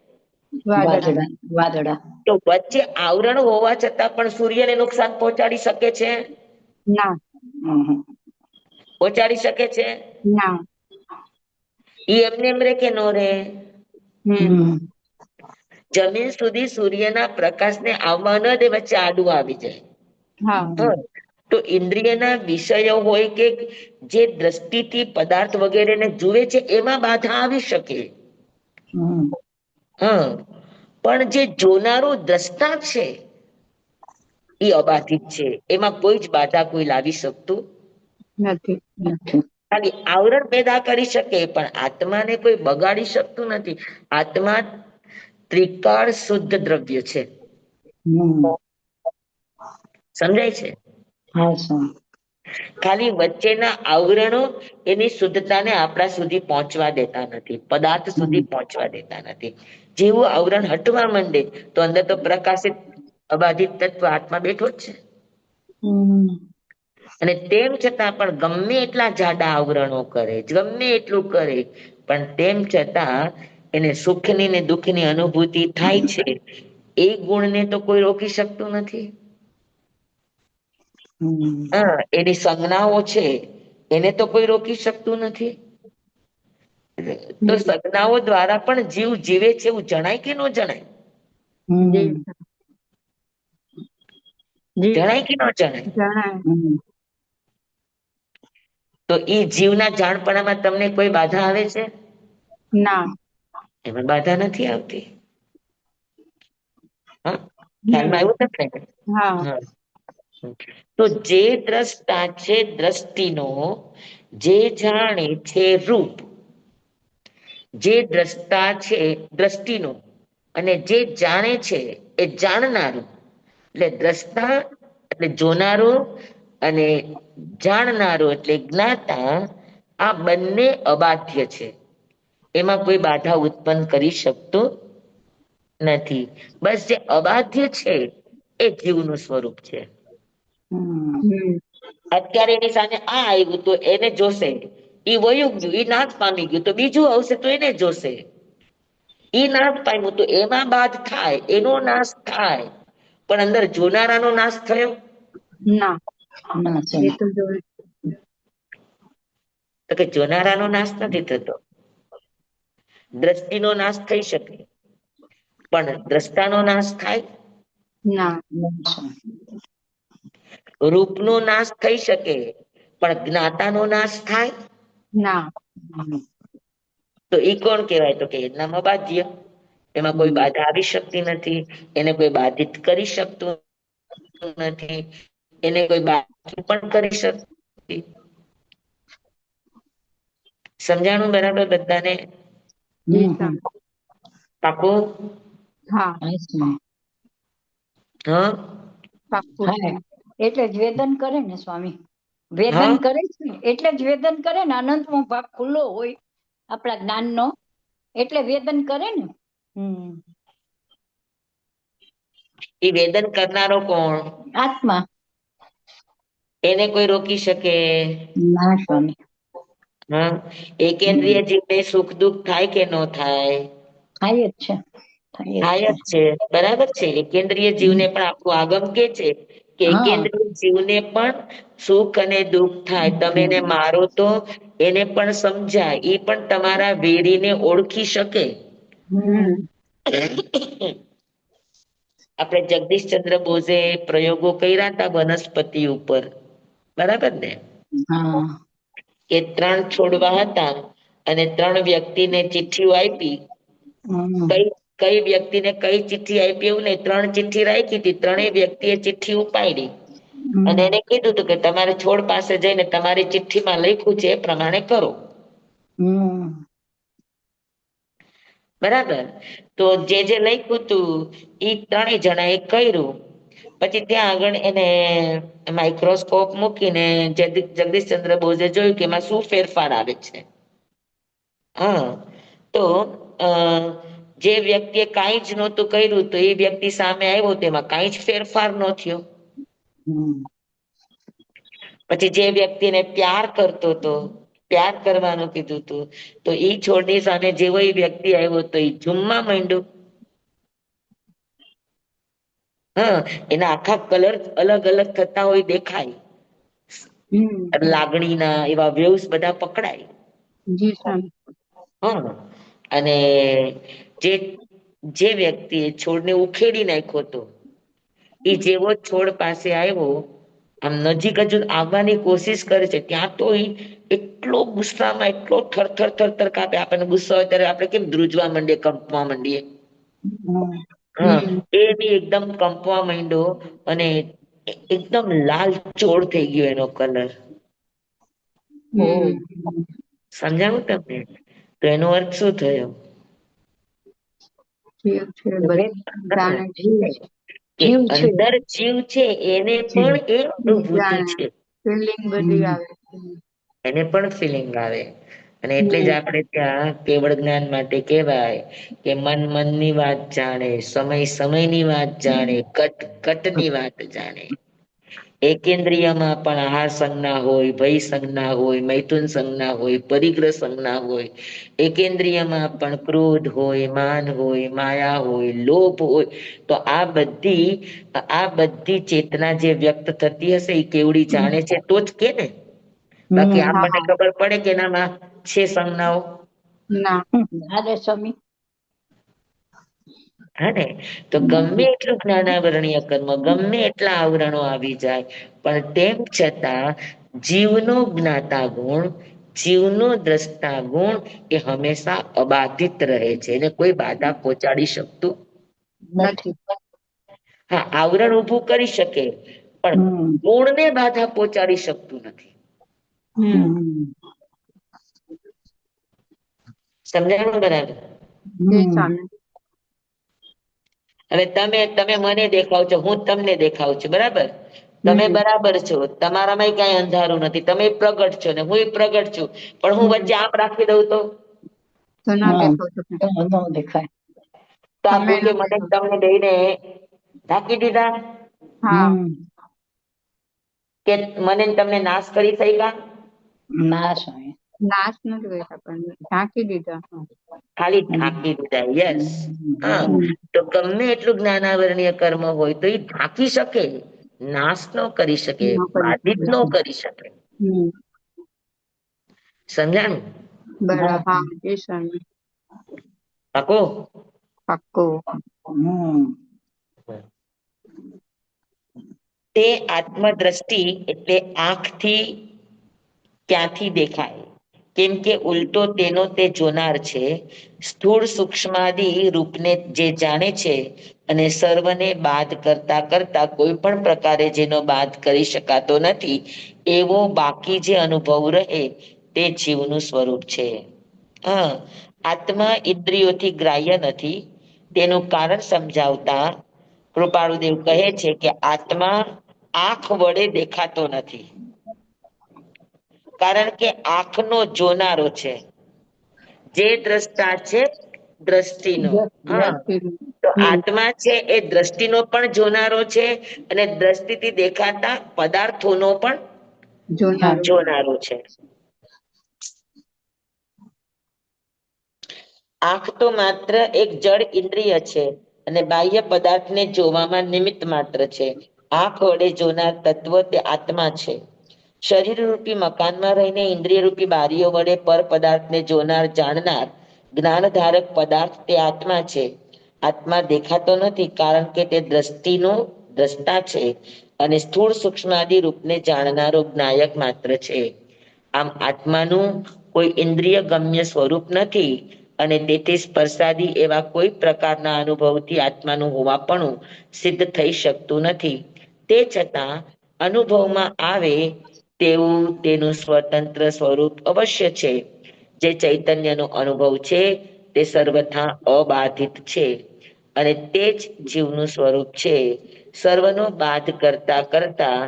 વાદળા.
વાદળા. વાદળા.
તો વચ્ચે આવરણ હોવા છતાં પણ સૂર્યને નુકસાન પહોંચાડી શકે છે?
ના.
હમ.
પહોંચાડી શકે છે?
ના.
ઈ એમને એમ રે કે નો રે?
હમ
હમ.
જમીન સુધી સૂર્યના પ્રકાશને આવવા ન દે, વચ્ચે આડું આવી જાય.
હા.
હા, તો ઇન્દ્રિયના વિષયો હોય કે જે દ્રષ્ટિથી પદાર્થ વગેરેને જુએ છે એમાં બાધા આવી શકે.
હમ.
હા, પણ જે જોનારું દ્રષ્ટા છે એ અબાધિત છે, એમાં કોઈ જ બાધા કોઈ લાવી શકતું
નથી.
નથી.
ખાલી આવરણ પેદા કરી શકે, પણ આત્માને કોઈ બગાડી શકતું નથી. આત્મા ત્રિકાળ શુદ્ધ દ્રવ્ય છે.
હમ.
સમજાય છે?
હા સર.
ખાલી વચ્ચેના આવરણો એની શુદ્ધતાને આપણા સુધી પહોંચવા દેતા નથી, પદાર્થ સુધી
હમ.
પહોંચવા દેતા નથી. જેવું આવરણ હટવા માંડે તો અંદર તો પ્રકાશિત અબાધિત તત્વ આત્મા બેઠો જ છે.
હમ.
અને તેમ છતાં પણ ગમે એટલા જાડા આવરણો કરે, ગમે એટલું કરે, પણ તેમ છતાં એને સુખની ને દુઃખની અનુભૂતિ થાય છે. એ ગુણને તો કોઈ રોકી શકતું નથી.
હમ.
હા, એની સંજ્ઞાઓ છે એને તો કોઈ રોકી શકતું નથી. તો
હમ
સંજ્ઞાઓ દ્વારા પણ જીવ જીવે છે એવું જણાય કે ન જણાય?
જી
હમ.
જી
જણાય કે ન જણાય?
જણાય.
હમ.
તો એ જીવના જાણપણામાં તમને કોઈ બાધા આવે છે?
ના.
એમાં બાધા નથી આવતી. હા, ખ્યાલમાં
હમ
આવ્યું તમને?
હા.
હા. તો જે દ્રષ્ટા છે દ્રષ્ટિનો, જે જાણે છે રૂપ, જે દ્રષ્ટા છે દ્રષ્ટિનો અને જે જાણે છે એ જાણનારું, એટલે દ્રષ્ટા એટલે જોનારો અને જાણનારો એટલે જ્ઞાતા, આ બંને અબાધ્ય છે. એમાં કોઈ બાધા ઉત્પન્ન કરી શકતું નથી. બસ જે અબાધ્ય છે એ જીવનું સ્વરૂપ છે.
હમ.
હમ
અત્યારે એની સામે આ આવ્યું તો એને જોશે, ઈ વયું ગયું, ઈ નાશ પામી ગયું, તો બીજું આવશે તો એને જોશે. ઈ નાશ પામ્યું તો એમાં બાદ થાય, એનો નાશ થાય, પણ અંદર જોનારાનો નાશ થયો
ના
ના
એ
સ્વામી.
તો જોડે
તો કે જોનારાનો નાશ નથી થતો. દ્રષ્ટિનો નાશ થઈ શકે, પણ દ્રષ્ટાનો નાશ થાય?
ના
ના સ્વામી.
રૂપનો નાશ થઈ શકે, પણ જ્ઞાતાનો નાશ થાય?
ના
તો ઈ કોણ કહેવાય? તો કે એનામાં બાધ્ય. એમાં કોઈ બાધા આવી શકતી નથી, એને કોઈ બાધિત કરી શકતું નથી, એને કોઈ બાધા પણ કરી શકતી. સમજાણું બરાબર બધાને?
જી
હમ.
સ્વામી.
પાકું?
હા
હા સ્વામી.
હા
પાક્કું
હા,
સ્વામી.
એટલે જ વેદન કરે ને સ્વામી. વેદન
હા
કરે છે ને, એટલે જ વેદન કરે ને. અનંતમો ભાગ ખુલ્લો હોય આપણા જ્ઞાનનો, એટલે વેદન કરે ને.
એ વેદન કરનારો કોણ?
આત્મા.
એને કોઈ રોકી શકે?
ના સ્વામી.
હા, એકેન્દ્રિય જીવને સુખ દુઃખ થાય કે ન થાય?
થાય જ છે. થાય જ
થાય
છે.
જ છે, બરાબર છે. એકેન્દ્રિય જીવને પણ આપણું આગમ કે છે કે
હા.
એકેન્દ્રિય જીવને પણ સુખ અને દુઃખ થાય. તમે એને મારો તો એને પણ સમજાય, એ પણ તમારા વેરીને ઓળખી શકે.
હમ
આપણે જગદીશચંદ્ર બોઝે પ્રયોગો કર્યા હતા વનસ્પતિ ઉપર, બરાબર ને?
હા.
કે 3 છોડવા હતા અને 3 વ્યક્તિને ચિઠ્ઠીઓ આપી.
હમ.
કઈ વ્યક્તિને કઈ ચિઠ્ઠી આપી એવું નહીં, 3 ચિઠ્ઠી રાખી હતી. 3 વ્યક્તિએ ચિઠ્ઠી ઉપાડી અને એને કીધું હતું કે તમારે છોડ પાસે જઈને તમારી ચિઠ્ઠીમાં લખ્યું છે એ પ્રમાણે કરો.
હમ.
બરાબર? તો જે લખ્યું હતું એ 3 જણાએ કર્યું. પછી ત્યાં આગળ એને માઇક્રોસ્કોપ મૂકીને જગદીશચંદ્ર બોઝે જોયું કે એમાં શું ફેરફાર આવે છે. હા, તો જે વ્યક્તિએ કાંઈ જ નહોતું કર્યું તો એ વ્યક્તિ સામે આવ્યો, તેમાં કાંઈ જ ફેરફાર ન થયો.
હમ.
પછી જે વ્યક્તિને પ્યાર કરતો હતો, પ્યાર કરવાનું કીધું હતું, તો ઈ છોડની સામે જેવો એ વ્યક્તિ આવ્યો તો એ ઝૂમવા માંડ્યો. હા, એના આખા કલર અલગ અલગ થતા હોય દેખાય.
હમ
લાગણીના એવા વેવ્સ બધા પકડાય.
જી સ્વામી.
હા, અને જે વ્યક્તિએ છોડને ઉખેડી નાખ્યો હતો, એ જેવો છોડ પાસે આવ્યો, આમ નજીક જ આવવાની કોશિશ કરે છે, ત્યાં તો એટલો ગુસ્સામાં, એટલો થરથર થરથર કાપે. આપણને ગુસ્સો હોય ત્યારે આપણે કેમ ધ્રુજવા માંડીએ, કંપવા માંડીએ. હા,
હમ
એ બી એકદમ કંપવા માંડ્યો અને એકદમ લાલ ચોળ થઈ ગયો એનો કલર.
ઓહ.
હમ
સમજાવું તમને? તો એનો અર્થ શું થયો?
જીવ છે
હા,
જાણે છે.
કે
જીવ છે.
અંદર જીવ છે, એને
જીવ.
પણ એ અનુભૂતિ
જાણે
છે.
ફિલિંગ બધી
હમ.
આવે છે.
એને પણ ફિલિંગ આવે. અને એટલે જ
હમ
આપણે ત્યાં કેવળ જ્ઞાન માટે કહેવાય કે મન મનની વાત જાણે, સમય સમયની વાત જાણે, કટ કટની વાત જાણે. એકેન્દ્રિયમાં પણ આહાર સંજ્ઞા હોય, ભય સંજ્ઞા હોય, મૈથુન સંજ્ઞા હોય, પરિગ્રહ સંજ્ઞા હોય. એકેન્દ્રિયમાં પણ ક્રોધ હોય, માન હોય, માયા હોય, લોભ હોય. તો આ બધી ચેતના જે વ્યક્ત થતી હશે એ કેવડી જાણે છે તો જ કે ને. બાકી
હમ.
આપણને
હા
ખબર પડે કે એનામાં છે સંજ્ઞાઓ?
ના
અરે સ્વામી.
હા ને, તો ગમે એટલું જ્ઞાનાવરણીય કર્મ, ગમે એટલા આવરણો આવી જાય, પણ તેમ છતાં જીવનો જ્ઞાતા ગુણ, જીવનો દ્રષ્ટા ગુણ એ હંમેશા અબાધિત રહે છે. એને કોઈ બાધા પહોંચાડી શકતું.
નથી.
હા, આવરણ ઊભું કરી શકે, પણ
હમ.
ગુણને બાધા પહોંચાડી શકતું નથી.
હમ
હમ.
સમજાણું બરાબર?
જી
હમ.
સ્વામી.
હવે તમે મને દેખાવ છો, હું તમને દેખાવ છું, બરાબર? તમે
હમ
બરાબર છો, તમારામાં કઈ અંધારું નથી, તમે પ્રગટ છો ને હું પ્રગટ છું, પણ હું
હમ
વચ્ચે આમ રાખી દઉં તો
તો ના
હા,
દેખો તમે.
તો ન દેખાય.
તો આ
તમે
ભૂતે
ના
મને
દેખો.
તમને બેયને ઢાંકી દીધા
હા
હમ.
કે મને ને તમને નાશ કરી શક્યા?
ના સ્વામી.
નાશ નથી કર્યા પણ ઢાંકી દીધા.
ખાલી ઢાંકી દીધા. યસ. હા, તો ગમે એટલું જ્ઞાનાવરણીય કર્મ હોય તો એ ઢાંકી શકે, નાશ ન કરી શકે,
ન કરી
બાધિત ન
શકે.
કરી શકે.
હમ.
સમજાણું?
બરાબર. હા, એ સમજ.
પાકો?
પાક્કો.
તે આત્મદ્રષ્ટિ એટલે આંખથી ક્યાંથી દેખાય, કેમ કે ઉલટો તેનો તે જોનાર છે. સ્થૂળ સૂક્ષ્માદિ રૂપને જે જાણે છે અને સર્વને બાદ કરતા કરતા કોઈ પણ પ્રકારે જેનો બાદ કરી શકાતો નથી, એવો બાકી જે અનુભવ રહે તે જીવનું સ્વરૂપ છે. હા, આત્મા ઇન્દ્રિયોથી ગ્રાહ્ય નથી. તેનું કારણ સમજાવતા કૃપાળુદેવ કહે છે કે આત્મા આંખ વડે દેખાતો નથી, કારણ કે આંખનો જોનારો છે. જે દ્રષ્ટા છે દ્રષ્ટિનો. હા, તો આત્મા છે એ દ્રષ્ટિનો પણ જોનારો છે અને દ્રષ્ટિથી દેખાતા પદાર્થોનો પણ
જોનાર.
જોનારો છે. આંખ તો માત્ર એક જડ ઇન્દ્રિય છે અને બાહ્ય પદાર્થને જોવામાં નિમિત્ત માત્ર છે. આંખ વડે જોનાર તત્વ તે આત્મા છે. શરીર રૂપી મકાનમાં રહીને ઇન્દ્રિય રૂપી બારીઓ વડે પર પદાર્થને જોનાર જાણનાર જ્ઞાનધારક પદાર્થ તે આત્મા છે. આત્મા દેખાતો નથી કારણ કે તે દ્રષ્ટિનો દ્રષ્ટા છે અને સ્થૂળ સૂક્ષ્માદિ રૂપને જાણનારો જ્ઞાયક માત્ર છે. આમ આત્માનું કોઈ ઇન્દ્રિય ગમ્ય સ્વરૂપ નથી અને તેથી સ્પર્શાદી એવા કોઈ પ્રકારના અનુભવથી આત્માનું હોવાપણું સિદ્ધ થઈ શકતું નથી. તે છતાં અનુભવમાં આવે તેવું તેનું સ્વતંત્ર સ્વરૂપ અવશ્ય છે. જે ચૈતન્યનો અનુભવ છે તે સર્વથા અબાધિત છે અને તે જ જીવનું સ્વરૂપ છે. સર્વનો બાધ કરતા કરતા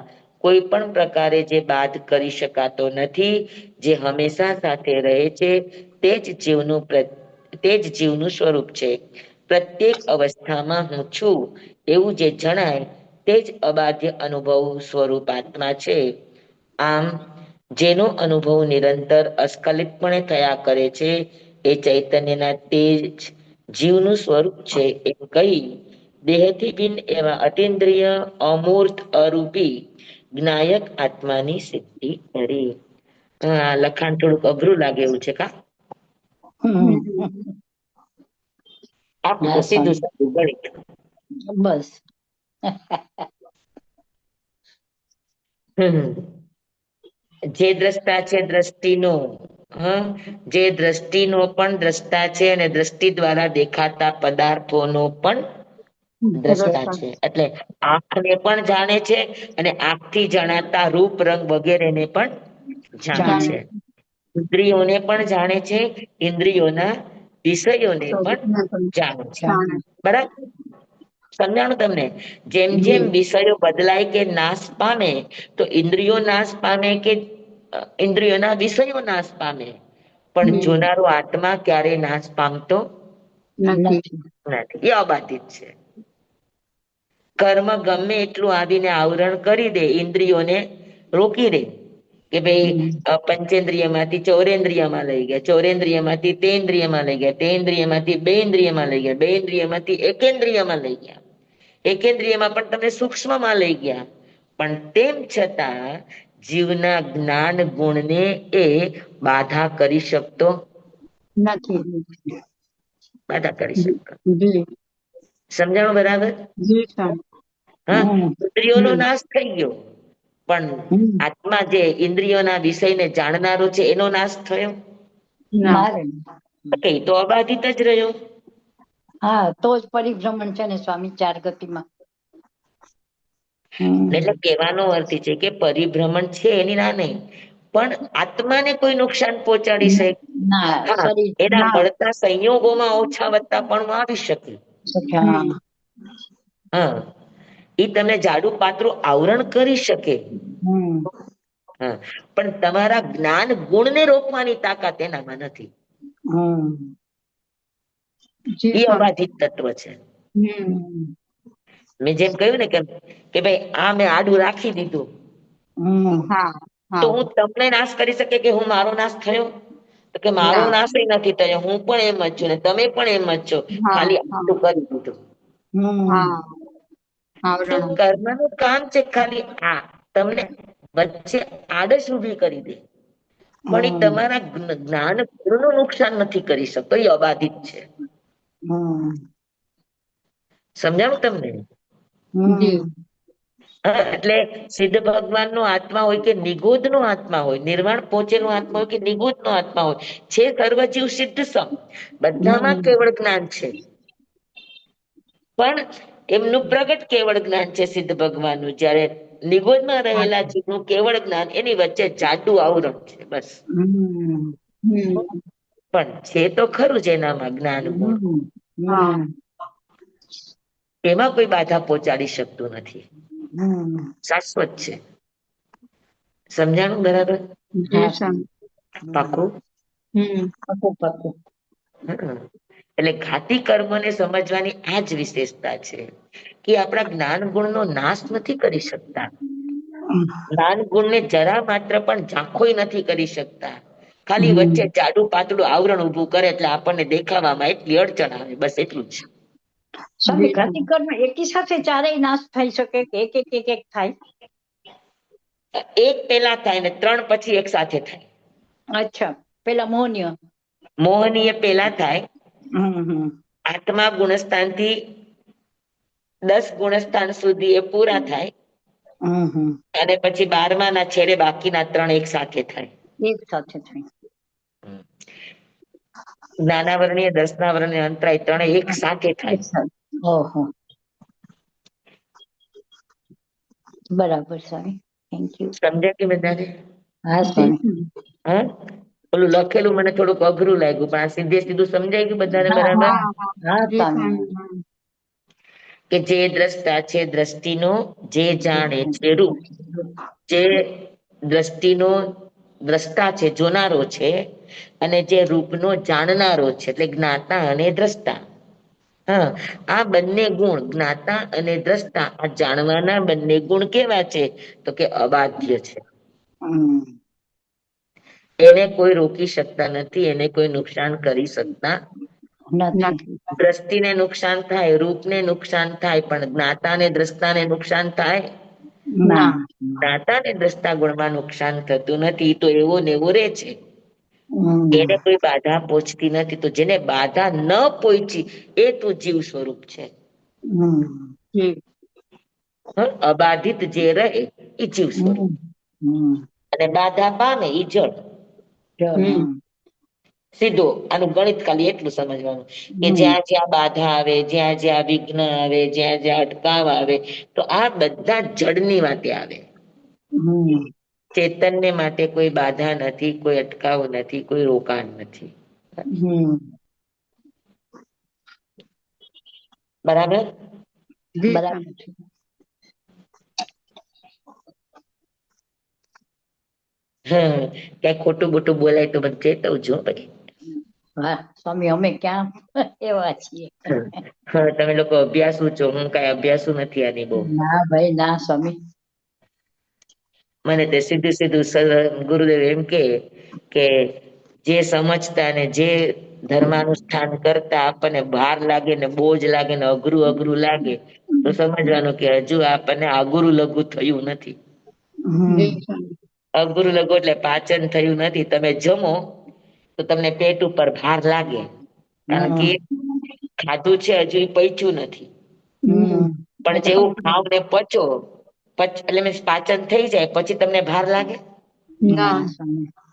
કોઈ પણ પ્રકારે જે બાધ કરી શકાતો નથી, જે હંમેશા સાથે રહે છે, તે જ જીવનું સ્વરૂપ છે. પ્રત્યેક અવસ્થામાં હું છું એવું જે જણાય તે જ અબાધ્ય અનુભવ સ્વરૂપ આત્મા છે. આમ જેનો અનુભવ નિરંતર અસ્ખલિતપણે થયા કરે છે એ ચૈતન્યના તેજ જીવનું સ્વરૂપ છે એમ કહી દેહથી ભિન્ન એવા અતિન્દ્રિય અમૂર્ત અરૂપી જ્ઞાયક આત્માની સિદ્ધિ કરી. આ લખાણ થોડુંક અઘરું લાગે એવું છે કા? આ સીધું સાધું ગણિત.
બસ.
હમ. જે દ્રષ્ટા છે દ્રષ્ટિનો, જે દ્રષ્ટિનો પણ દ્રષ્ટા છે અને દ્રષ્ટિ દ્વારા દેખાતા પદાર્થોનો પણ દ્રષ્ટા છે. એટલે આંખને પણ જાણે છે અને આંખથી જણાતા રૂપ રંગ વગેરેને પણ જાણે છે. ઇન્દ્રિયોને પણ જાણે છે, ઇન્દ્રિયોના વિષયોને પણ જાણે છે. બરાબર? સમજાણું તમને? જેમ જેમ વિષયો બદલાય કે નાશ પામે તો ઇન્દ્રિયો નાશ પામે કે ઇન્દ્રિયોના વિષયો નાશ પામે, પણ જોનારો આત્મા ક્યારેય નાશ પામતો
નથી.
નથી. એ અબાધિત છે. કર્મ ગમે એટલું આવીને આવરણ કરી દે, ઇન્દ્રિયોને રોકી દે કે ભાઈ પંચેન્દ્રિયમાંથી ચૌરેન્દ્રિયમાં લઈ ગયા, ચૌરેન્દ્રિયમાંથી તેન્દ્રિયમાં લઈ ગયા, તેન્દ્રિયમાંથી બેન્દ્રિયમાં લઈ ગયા, બેન્દ્રિયમાંથી એકેન્દ્રિયમાં લઈ ગયા, એકેન્દ્રિયમાં પણ તમને સૂક્ષ્મમાં લઈ ગયા, પણ તેમ છતાં જીવના જ્ઞાન ગુણને એ બાધા કરી શકતો
નથી.
બાધા કરી શકતો.
જી.
સમજાણું બરાબર?
જી સર.
હા, ઇન્દ્રિયોનો નાશ થઈ ગયો, પણ આત્મા જે ઇન્દ્રિયોના વિષયને જાણનારો છે એનો નાશ થયો
મારે.
કે તો અબાધિત જ રહ્યો.
હા, તો જ પરિભ્રમણ છે ને સ્વામી, ચાર ગતિમાં.
એટલે કહેવાનો અર્થ છે કે પરિભ્રમણ છે એની ના નહીં, પણ આત્માને કોઈ નુકસાન પહોંચાડી શકે.
ના,
હા,
શરીર
એના
ના.
મળતા સંયોગોમાં ઓછા વધતા પણ આવી શકે. હા, એ તમને જાડું પાતળું આવરણ કરી શકે. હા, પણ તમારા જ્ઞાન ગુણને રોકવાની તાકાત એનામાં નથી.
જી
એ
સર.
અબાધિત તત્વ છે. મેં જેમ કહ્યું ને કે ભાઈ આ મેં આડું રાખી દીધું,
હા.
તો
હા
હું તમને નાશ કરી શકે કે હું મારો નાશ થયો? તો કે મારો
ના.
નાશ નથી થયો, હું પણ એમ જ છું ને તમે પણ એમ જ છો,
હા
ખાલી
હા
આટલું કરી દીધું.
હા
તો
આવરણ
કર્મનું કામ છે ખાલી આ તમને વચ્ચે આડસ ઊભી કરી દે, પણ એ તમારા જ્ઞાન નું નુકસાન નથી કરી શકતો, એ અબાધિત છે. સમજાણું તમને?
જી
હા, એટલે સિદ્ધ ભગવાન નો આત્મા હોય કે નિગોદ નો આત્મા હોય, નિર્વાણ પહોંચેલો આત્મા હોય કે નિગોદ નો આત્મા હોય, છે સર્વજીવ સિદ્ધ સમ, બધામાં કેવળ જ્ઞાન છે. પણ એમનું પ્રગટ કેવળ જ્ઞાન છે સિદ્ધ ભગવાનનું, જ્યારે નિગોદમાં રહેલા જીવનું કેવળ જ્ઞાન, એની વચ્ચે જાડું આવરણ છે બસ. પણ છે તો ખરું જ એનામાં જ્ઞાન ગુણ,
હા
એમાં કોઈ બાધા પહોંચાડી શકતું નથી, શાશ્વત છે. સમજાણું બરાબર?
જી સ્વામી
પાકું? હા. એટલે ઘાતી કર્મને સમજવાની આ જ વિશેષતા છે કે આપણા જ્ઞાન ગુણ નો નાશ નથી કરી શકતા, જ્ઞાન ગુણ ને જરા માત્ર પણ ઝાંખોય નથી કરી શકતા, ખાલી વચ્ચે જાડું પાતળું આવરણ ઊભું કરે એટલે આપણને દેખાવામાં એટલી અડચણ આવે, બસ એટલું જ.
સ્વામી, ઘાતી કર્મ એકી સાથે ચારેય નાશ થઈ શકે કે એક એક એક એક થાય?
એક પેલા થાય ને 3 પછી એક સાથે થાય.
અચ્છા, પેલા મોહનીય.
મોહનીય પેલા થાય, આત્મા ગુણસ્થાન થી 10 ગુણસ્થાન સુધી એ પૂરા થાય, અને પછી 12મા ના છેડે બાકીના 3 એક સાથે થાય.
એક સાથે થાય.
નાના વર્ણીય, 10ના વર્ણીય, અંતરાય 3 એક સાથે થાય.
ઓહો, બરાબર સ્વામી, થેન્ક યુ.
સમજ્યા કે બધાને?
હા
જી
સ્વામી.
હા, ઓલું લખેલું મને થોડુંક અઘરું લાગ્યું, પણ આ સીધે સીધું સમજાય ગયું બધાને બરાબર?
હા હા
હા
જી
સ્વામી.
સ્વામી હા.
કે જે દ્રષ્ટા છે દ્રષ્ટિનો, જે જાણે છે રૂપ, જે દ્રષ્ટિનો દ્રષ્ટા છે, જોનારો છે, અને જે રૂપનો જાણનારો છે, એટલે જ્ઞાતા અને દ્રષ્ટા. હા, આ બંને ગુણ, જ્ઞાતા અને દ્રષ્ટા, આ જાણવાના બંને ગુણ કેવા છે? તો કે અબાધ્ય છે. એને કોઈ રોકી શકતા નથી, એને કોઈ નુકસાન કરી શકતા
નથી.
નથી
દ્રષ્ટિને નુકસાન થાય, રૂપને નુકસાન થાય, પણ જ્ઞાતાને દ્રષ્ટાને નુકસાન થાય?
ના.
ના
જ્ઞાતા ને દ્રષ્ટા ગુણમાં નુકસાન થતું નથી, તો એવો ને એવો રે છે, એને કોઈ બાધા પહોંચતી નથી. તો જેને બાધા ન પહોંચી એ તો જીવ સ્વરૂપ છે.
જી
અબાધિત જે રહે એ જીવ સ્વરૂપ, અને બાધા પામે એ જળ.
હમ
સીધો આનું ગણિત ખાલી એટલું સમજવાનું કે જ્યાં જ્યાં બાધા આવે, જ્યાં જ્યાં વિઘ્ન આવે, જ્યાં જ્યાં અટકાવ આવે, તો આ બધા જડની વાતે આવે. ચેતનને માટે કોઈ બાધા નથી, કોઈ અટકાવ નથી, કોઈ રોકાણ નથી. બરાબર?
જી
બરાબર
સ્વામી
છે.
હા, ક્યાંક ખોટું બોટું બોલાય તો મને ચેતવજો ભાઈ.
હા સ્વામી, અમે ક્યાં એવા છીએ.
હા, તમે લોકો અભ્યાસુ છો, હું કઈ અભ્યાસુ નથી આની બહુ.
ના ભાઈ ના સ્વામી.
મને તે સીધું સીધું ગુરુદેવ એમ કે જે સમજતા ને જે ધર્માનુષ્ઠાન કરતા આપણને ભાર લાગે ને બોજ લાગે ને અઘરું અઘરું લાગે, તો સમજવાનું કે હજુ આપણને અઘરું લઘુ થયું નથી.
જી સ્વામી
અઘરું લઘુ એટલે પાચન થયું નથી. તમે જમો તો તમને પેટ ઉપર ભાર લાગે, કારણ કે ખાધું છે હજુ એ પચ્યું નથી. પણ જેવું ખાવ ને પચો એટલે મીન્સ પાચન થઈ જાય પછી તમને ભાર લાગે?
ના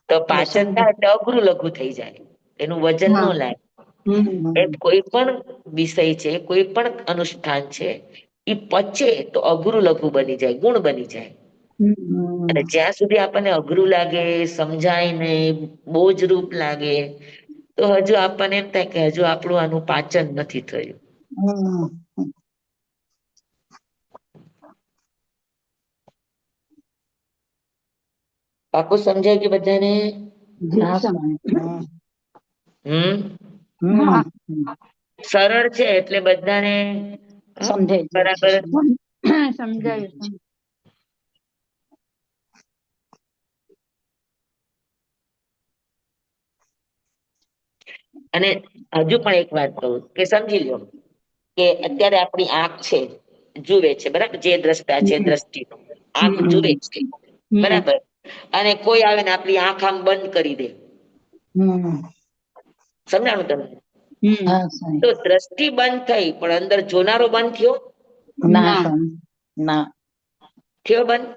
તો પાચન થાય એટલે અઘરું લઘુ થઈ જાય, એનું વજન ન
હા
લાગે.
હમ
એ કોઈ પણ વિષય છે, કોઈ પણ અનુષ્ઠાન છે, એ પચે તો અઘરું લઘુ બની જાય, ગુણ બની જાય. અને જ્યાં સુધી આપણને અઘરું લાગે, સમજાય નહી, બોજ રૂપ લાગે, તો હજુ આપણને એમ થાય કે હજુ આપણું આનું પાચન નથી થયું. પાકું સમજાય કે બધાને?
જી સ્વામી
હમ
હા
સરળ છે એટલે બધાને
સમજાઈ ગયું છે.
બરાબર.
સમજાયું
અને હજુ પણ એક વાત કહું કે સમજી લો કે અત્યારે આપણી આંખ છે જુએ છે, બરાબર, જે દ્રષ્ટા છે દ્રષ્ટિ આંખ જુએ છે, બરાબર, અને કોઈ આવે ને આપણી આંખ આમ બંધ કરી દે, સમજાણું તમને?
હા સ્વામી.
તો દ્રષ્ટિ બંધ થઈ પણ અંદર જોનારો બંધ થયો?
ના સ્વામી. ના
થયો બંધ?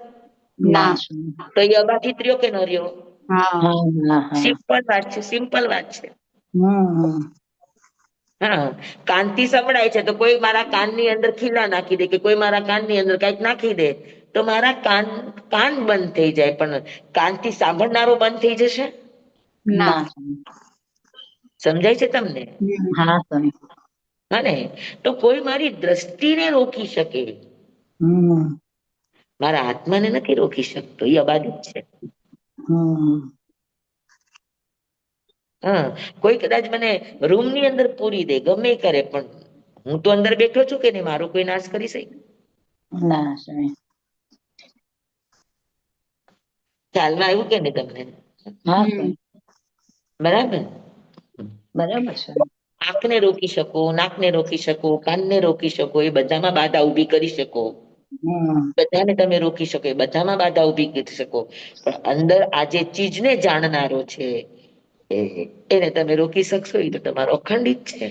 ના સ્વામી.
તો એ અબાધિત રહ્યો કે ન રહ્યો?
હા હા હા.
સિમ્પલ વાત છે, સિમ્પલ વાત છે.
હમ
હા, કાનથી સંભળાય છે તો કોઈ મારા કાનની અંદર ખીલા નાખી દે કે કોઈ મારા કાનની અંદર કઈક નાખી દે તો મારા કાન કાન બંધ થઈ જાય, પણ કાનથી સાંભળનારો બંધ થઈ જશે?
ના સ્વામી.
સમજાય છે તમને?
હા સ્વામી.
હા ને, તો કોઈ મારી દ્રષ્ટિને રોકી શકે,
હમ
મારા આત્માને નથી રોકી શકતો, એ અબાધિત છે.
હમ
હા, કોઈ કદાચ મને રૂમ ની અંદર પૂરી દે, ગમે એ કરે, પણ હું તો અંદર બેઠો છું કે નહીં, મારો કોઈ નાશ કરી શકે?
ના સ્વામી.
ખ્યાલમાં આવ્યું કે નહીં તમને?
હા સ્વામી.
બરાબર.
બરાબર છે.
આંખને રોકી શકો, નાકને રોકી શકો, કાનને રોકી શકો, એ બધામાં બાધા ઊભી કરી શકો,
હમ
બધાને તમે રોકી શકો, એ બધામાં બાધા ઊભી કરી શકો, પણ અંદર આ જે ચીજને જાણનારો છે એને તમે રોકી શકશો? એ તો તમારો અખંડિત છે.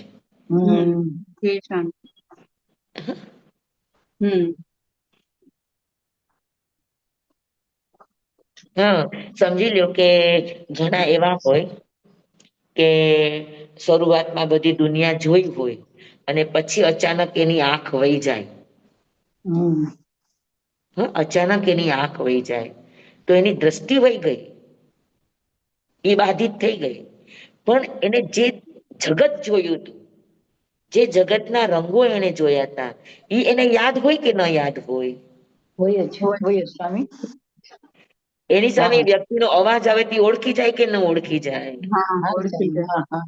હા, સમજી લ્યો કે ઘણા એવા હોય કે શરૂઆતમાં બધી દુનિયા જોઈ હોય અને પછી અચાનક એની આંખ વહી જાય.
હમ
અચાનક એની આંખ વહી જાય તો એની દ્રષ્ટિ વહી ગઈ, એ બાધિત થઈ ગઈ, પણ એને જે જગત જોયું હતું, જે જગતના રંગો એને જોયા હતા, એ એને યાદ હોય કે ન યાદ હોય?
હોય જ સ્વામી.
એની સામે
હા
વ્યક્તિનો અવાજ આવે તે ઓળખી જાય કે ન ઓળખી જાય?
હા સ્વામી. હા હા.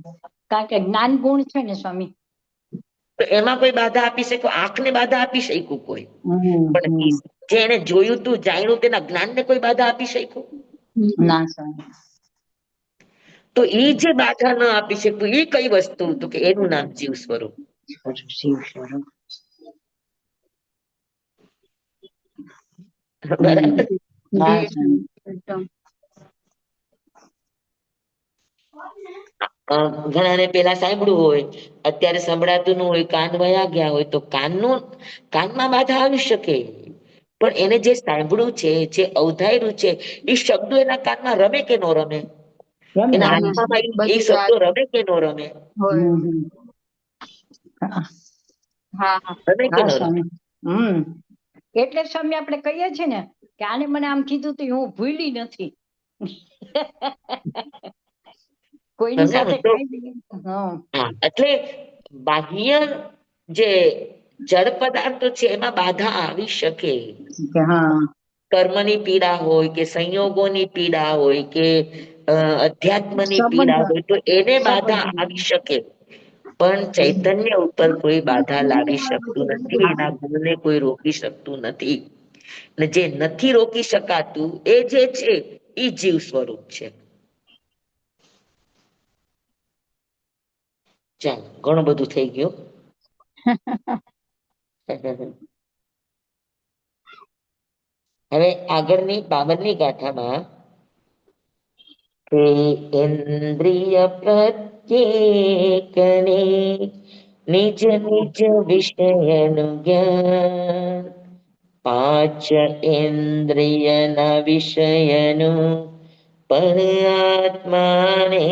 કારણ કે જ્ઞાન ગુણ છે ને સ્વામી.
તો એમાં કોઈ બાધા આપી શકો? આંખને બાધા આપી શક્યું કોઈ? પણ
હમ
જે એને જોયું તું, જાણ્યું, તેના જ્ઞાનને કોઈ બાધા આપી શક્યું?
ના સ્વામી.
તો એ જે બાધા ન આપી શકતું એ કઈ વસ્તુ? તો કે એનું નામ જીવ સ્વરૂપ.
શિવ સ્વરૂપ.
બરાબર.
હા સ્વામી.
ઘણાને પેલા સાંભળ્યું હોય, અત્યારે સંભળાતું ન હોય, કાન વયા ગયા હોય, તો કાનમાં બાધા આવી શકે, પણ એને જે સાંભળ્યું છે, જે અવધાર્યું છે, એ શબ્દો એના કાનમાં રમે કે ન રમે? એના આત્મામાં એ શબ્દો રમે કે ન રમે? રમે કે
હા
ન રમે?
સ્વામી. હમ
એટલે સ્વામી આપણે કહીએ છીએ ને કે આને મને આમ કીધું તો હું ભૂલી નથી. કોઈની સાથે
સમજાણું તો?
કઈ દઈએ. હા
હા, એટલે બાહ્ય જે જળ પદાર્થો છે એમાં બાધા આવી શકે.
હા.
કર્મની પીડા હોય કે સંયોગોની પીડા હોય કે અધ્યાત્મની પીડા
સંબંધ
હોય તો એને બાધા
સંબંધ
આવી શકે, પણ ચૈતન્ય ઉપર કોઈ બાધા લાવી શકતું નથી, એના ગુણને કોઈ રોકી શકતું નથી. અને જે નથી રોકી શકાતું એ જે છે એ જીવ સ્વરૂપ છે. ચાલો, ઘણું બધું થઈ ગયું. હવે આગળની 52ની ગાથામાં ઇન્દ્રિય પ્રત્યેકને નિજ નિજ વિષયનું જ્ઞાન, પાંચ ઇન્દ્રિયના વિષયનું પણ આત્માને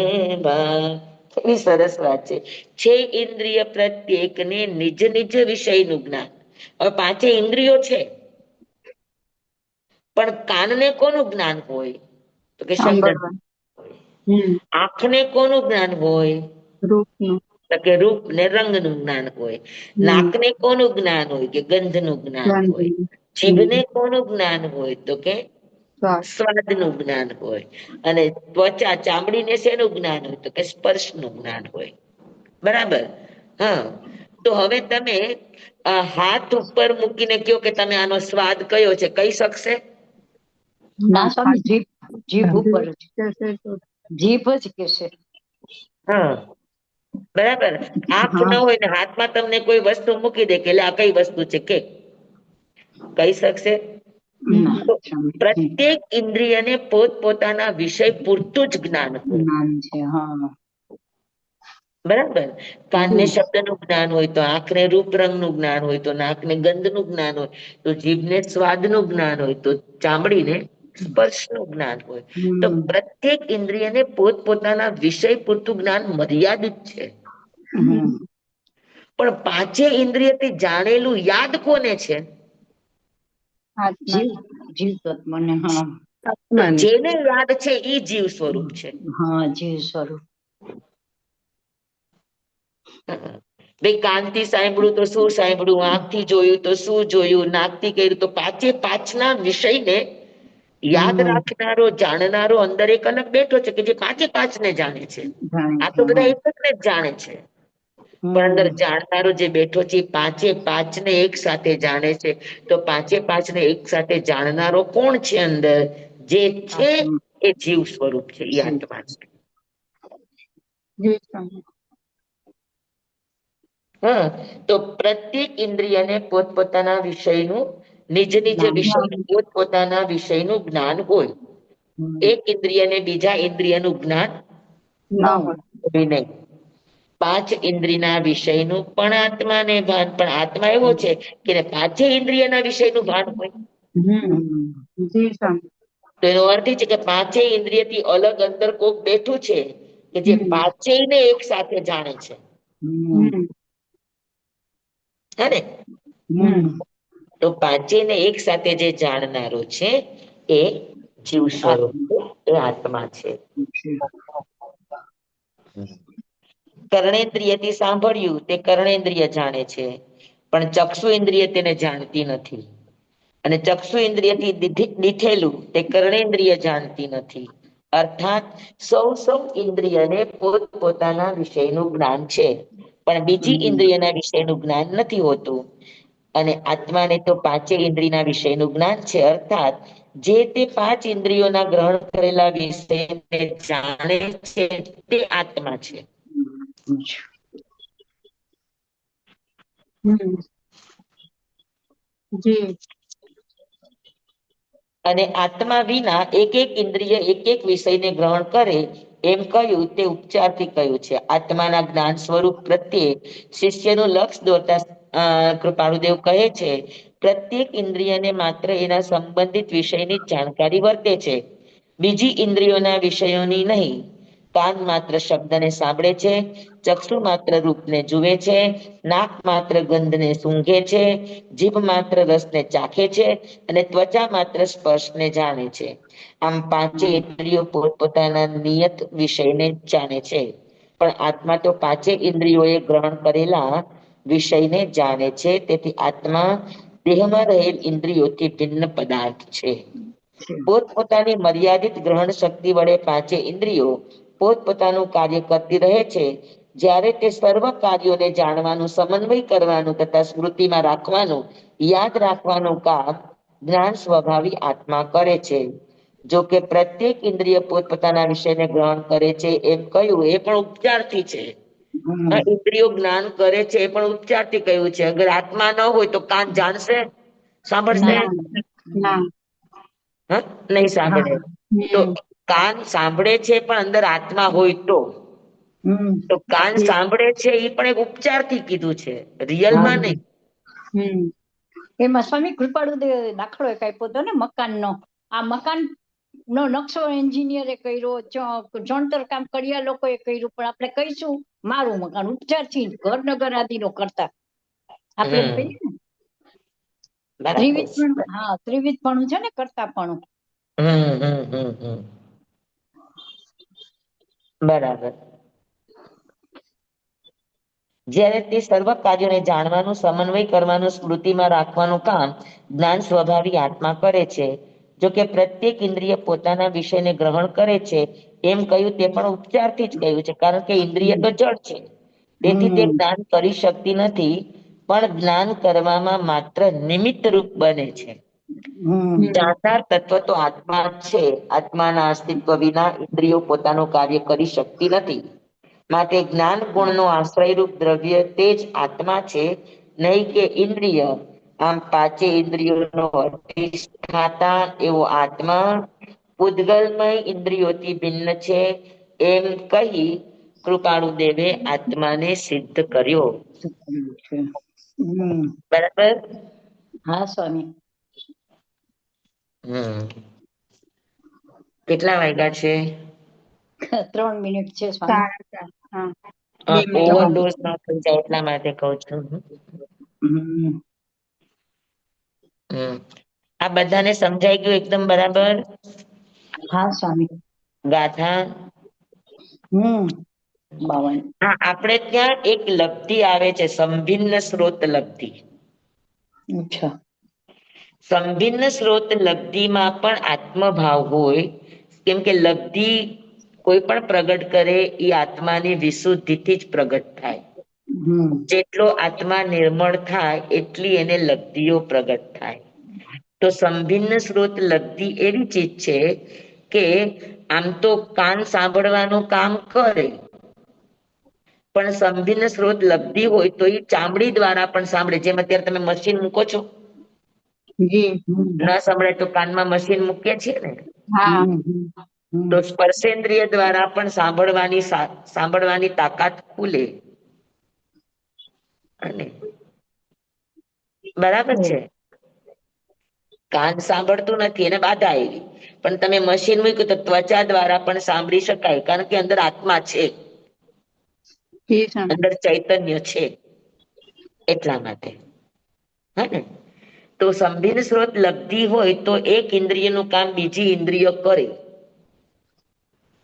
ભાન. કેવી સરસ વાત છે ઇન્દ્રિય પ્રત્યેકને નિજ નિજ વિષયનું જ્ઞાન. હવે પાંચે ઇન્દ્રિયો છે, પણ કાનને કોનું જ્ઞાન હોય? તો કે શબ્દ. આંખને કોનું જ્ઞાન હોય? તો કે રૂપ ને રંગનું જ્ઞાન હોય. નાકને કોનું જ્ઞાન હોય? કે ગંધનું જ્ઞાન હોય. જીભને કોનું જ્ઞાન હોય? તો કે સ્વાદનું જ્ઞાન હોય. અને ત્વચા ચામડીને શેનું જ્ઞાન હોય? તો કે સ્પર્શનું જ્ઞાન હોય. બરાબર. હા, તો હવે તમે હાથ ઉપર મૂકીને કયો કે તમે આનો સ્વાદ કયો છે, કહી શકશે?
ના સ્વામી, જીભ ઉપર જ, જીભ જ કહેશે.
હા, બરાબર. આંખ ન
હા
હોય ને હાથમાં તમને કોઈ વસ્તુ મૂકી દે કે એટલે આ કઈ વસ્તુ છે કે કહી શકશે?
ના
તો
સ્વામી
પ્રત્યેક ઇન્દ્રિયને પોતપોતાના વિષય પૂરતું જ જ્ઞાન હોય.
જ્ઞાન છે હા
બરાબર. કાનને શબ્દનું જ્ઞાન હોય તો આંખને રૂપ રંગનું જ્ઞાન હોય તો નાકને ગંધનું જ્ઞાન હોય તો જીભને સ્વાદનું જ્ઞાન હોય તો ચામડીને સ્પર્શનું જ્ઞાન હોય. તો
હમ
પ્રત્યેક ઇન્દ્રિયને પોતપોતાના વિષય પૂરતું જ્ઞાન મર્યાદિત છે.
હમ
પણ પાંચે ઇન્દ્રિયથી જાણેલું યાદ કોને છે?
જીવ જીવ તત્વને હા
તો જેને યાદ છે એ જીવ સ્વરૂપ છે.
હા જીવ સ્વરૂપ
ભાઈ કાનથી સાંભળ્યું તો શું સાંભળ્યું, આંખથી જોયું તો શું જોયું, નાકથી કર્યું તો પાંચે પાંચના વિષયને યાદ
હમ
રાખનારો જાણનારો અંદર એક અલગ બેઠો છે કે જે પાંચે પાંચને જાણે છે.
જાણે
આ
છે
તો બધા
હા
એક જ ને જ જાણે છે. પણ અંદર
હમ
જાણનારો જે બેઠો છે એ પાંચે પાંચને એક સાથે જાણે છે. તો પાંચે પાંચને એક સાથે જાણનારો કોણ છે અંદર? જે છે
આત્મા
એ જીવ સ્વરૂપ છે, એ
જીવ
આત્મા છે.
જી સ્વામી
હા, તો પ્રત્યેક ઇન્દ્રિયને પોતપોતાના વિષયનું નિજ નિજ
જ્ઞાન
વિષયનું પોતપોતાના વિષયનું જ્ઞાન હોય.
હમ
એક ઇન્દ્રિયને બીજા ઇન્દ્રિયનું જ્ઞાન
ન હોય
હોય નહીં. પાંચ ઇન્દ્રિયના વિષયનું પણ આત્માને ભાન, પણ આત્મા એવો છે કે એને પાંચે ઇન્દ્રિયના વિષયનું ભાન હોય.
જી સ્વામી
તો એનો અર્થ એ છે કે પાંચે ઇન્દ્રિયથી અલગ અંદર કોક બેઠું છે કે જે પાંચેયને એક સાથે જાણે છે.
હમ
હે ને?
હમ
તો પાંચેયને એક સાથે જે જાણનારો છે એ જીવ સ્વરૂપ છે, એ આત્મા છે. કર્ણેન્દ્રિયથી સાંભળ્યું તે કર્ણેન્દ્રિય જાણે છે, પણ ચક્ષુ ઇન્દ્રિય તેને જાણતી નથી. અને ચક્ષુ ઇન્દ્રિયથી દીઠેલું તે કર્ણેન્દ્રિય જાણતી નથી. અર્થાત સૌ ઇન્દ્રિયને પોતપોતાના વિષયનું જ્ઞાન છે, પણ બીજી ઇન્દ્રિયના વિષયનું જ્ઞાન નથી હોતું. અને આત્માને તો પાંચે ઇન્દ્રિયના વિષયનું જ્ઞાન છે. અર્થાત જે તે પાંચ ઇન્દ્રિયોના ગ્રહણ કરેલા વિષયને જાણે છે તે આત્મા છે.
જી
અને આત્મા વિના એક એક ઇન્દ્રિય એક એક વિષયને ગ્રહણ કરે એમ કહ્યું તે ઉપચારથી કહ્યું છે. આત્માના જ્ઞાન સ્વરૂપ પ્રત્યે શિષ્યનું લક્ષ દોરતા કૃપાળુદેવ કહે છે, પ્રત્યેક ઇન્દ્રિયને માત્ર એના સંબંધિત વિષયની જાણકારી વર્તે છે, બીજી ઇન્દ્રિયોના વિષયોની નહીં. કાન માત્ર શબ્દને સાંભળે છે, ચક્ષુ માત્ર રૂપને જુએ છે, નાક માત્ર ગંધને સૂંઘે છે, જીભ માત્ર રસને ચાખે છે અને ત્વચા માત્ર સ્પર્શને જાણે છે. આમ પાંચે ઇન્દ્રિયો પોતપોતાના નિયત વિષયને જાણે છે, પણ આત્મા તો પાંચે ઇન્દ્રિયોએ ગ્રહણ કરેલા વિષયને જાણે છે. તેથી આત્મા દેહમાં રહેલ ઇન્દ્રિયોથી ભિન્ન પદાર્થ છે. પોતપોતાની મર્યાદિત ગ્રહણ શક્તિ વડે પાંચે ઇન્દ્રિયો પોતપોતાનું કાર્ય કરતી રહે છે. જ્યારે તે સર્વ કાર્યોને જાણવાનું, સમન્વય કરવાનું તથા સ્મૃતિમાં રાખવાનું, યાદ રાખવાનું કામ જ્ઞાન સ્વભાવી આત્મા કરે છે. જો કે પ્રત્યેક ઇન્દ્રિય પોતપોતાના વિષયને ગ્રહણ કરે છે એમ કહ્યું એ પણ ઉપચારથી છે. આ ઇન્દ્રિયો જ્ઞાન કરે છે એ પણ ઉપચારથી કહ્યું છે. અગર આત્મા ન હોય તો કાન જાણશે, સાંભળશે?
ના
હા, નહીં સાંભળે. તો કાન સાંભળે છે પણ અંદર આત્મા હોય તો કાન સાંભળે છે એ પણ એક ઉપચારથી કીધું છે, રિયલમાં નહીં.
એમાં સ્વામી કૃપાળુ દાખલો એક આપ્યો હતો ને મકાનનો. આ મકાન નો નકશો એન્જિનિયરે કર્યો, ચણતર કામ કર્યા લોકોએ કર્યું, પણ આપણે કહીશું મારું મકાન ઉપચારથી ઘર નગર આદિનો કરતા આપણે એમ કહીએ ને
બરાબર.
ત્રિવિધ હા ત્રિવિધપણું છે ને કરતાપણું.
બરાબર. જ્યારે તે સર્વ કાર્યોને જાણવાનું, સમન્વય કરવાનું, સ્મૃતિમાં રાખવાનું કામ જ્ઞાન સ્વભાવી આત્મા કરે છે. જો કે પ્રત્યેક ઇન્દ્રિય પોતાના વિષયને ગ્રહણ કરે છે એમ કહ્યું તે પણ ઉપચારથી જ કહ્યું છે, કારણ કે ઇન્દ્રિય તો જડ છે, તેથી તે જ્ઞાન કરી શકતી નથી, પણ જ્ઞાન કરવામાં માત્ર નિમિત્ત રૂપ બને છે. જાણનાર તત્વ તો આત્મા છે. આત્માના અસ્તિત્વ વિના ઇન્દ્રિયો પોતાનું કાર્ય કરી શકતી નથી. માટે જ્ઞાન ગુણનો આશ્રયરૂપ દ્રવ્ય તે જ આત્મા છે, નહીં કે ઇન્દ્રિય. આમ પાંચે ઇન્દ્રિયોનો અધિષ્ઠાતા એવો આત્મા પૂદગલમય ઇન્દ્રિયોથી ભિન્ન છે, એમ કહી કૃપાળુ દેવે આત્માને સિદ્ધ કર્યો. બરાબર.
હા સ્વામી.
કેટલા વાગ્યા છે?
3 મિનિટ છે સ્વામી.
4:30. હા. 2 મિનિટ.
ઓવરડોઝ ન થઈ જાય એટલા માટે કહું છું. આ બધાને સમજાઈ ગયું એકદમ બરાબર?
હા સ્વામી.
ગાથા
52.
હા, આપણે ત્યાં એક લબ્ધિ આવે છે, સંભિન્ન સ્ત્રોત લબ્ધિ.
અચ્છા.
સંભિન્ન સ્ત્રોત લબ્ધિમાં પણ આત્મભાવ હોય, કેમ કે લબ્ધિ કોઈ પણ પ્રગટ કરે એ આત્માની વિશુદ્ધિથી જ પ્રગટ થાય. જેટલો આત્મા નિર્મળ થાય એટલી એને લબ્ધિઓ પ્રગટ થાય. તો સંભિન્ન સ્ત્રોત લબ્ધિ એવી ચીજ છે કે આમ તો કાન સાંભળવાનું કામ કરે, પણ સંભિન્ન સ્ત્રોત લબ્ધિ હોય તો એ ચામડી દ્વારા પણ સાંભળે. જેમ અત્યારે તમે મશીન મૂકો છો, ન સાંભળે તો કાનમાં મશીન મૂકીએ છીએ ને, તો સ્પર્શેન્દ્રિય દ્વારા પણ સાંભળવાની તાકાત ખુલે. અને બરાબર છે, કાન સાંભળતું નથી એને બાધા આવી, પણ તમે મશીન મૂક્યું તો ત્વચા દ્વારા પણ સાંભળી શકાય, કારણ કે અંદર આત્મા છે, અંદર ચૈતન્ય છે, એટલા માટે. હા ને? તો સંભિન્ન સ્ત્રોત લબ્ધિ હોય તો એક ઇન્દ્રિયનું કામ બીજી ઇન્દ્રિય કરે.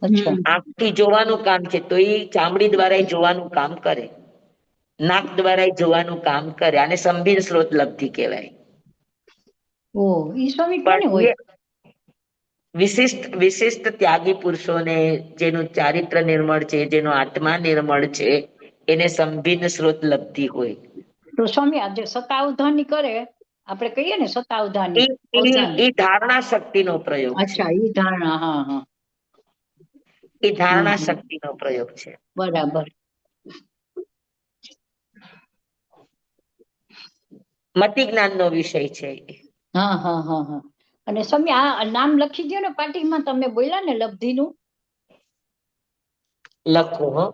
આંખથી જોવાનું કામ છે તો એ ચામડી દ્વારા જોવાનું કામ કરે, નાક દ્વારા જોવાનું કામ કરે, અને સંભિન્ન સ્ત્રોત લબ્ધિ કહેવાય.
ઈ સ્વામી કોને હોય?
વિશિષ્ટ ત્યાગી પુરુષોને, જેનું ચારિત્ર નિર્મળ છે, જેનો આત્મા નિર્મળ છે, એને સંભિન્ન સ્ત્રોત લબ્ધિ હોય.
તો સ્વામી આજે સતાવધાની કરે, આપણે કહીએ ને સતાવધાની,
એ ધારણા શક્તિનો પ્રયોગ છે.
અચ્છા, ઈ ધારણા. હા હા,
એ ધારણા શક્તિનો પ્રયોગ છે.
બરાબર.
મતિ જ્ઞાનનો વિષય છે.
હા હા હા હા. અને સ્વામી આ નામ લખી દો ને પાટીમાં, તમે બોલ્યા ને લબ્ધિનું.
લખો. હો,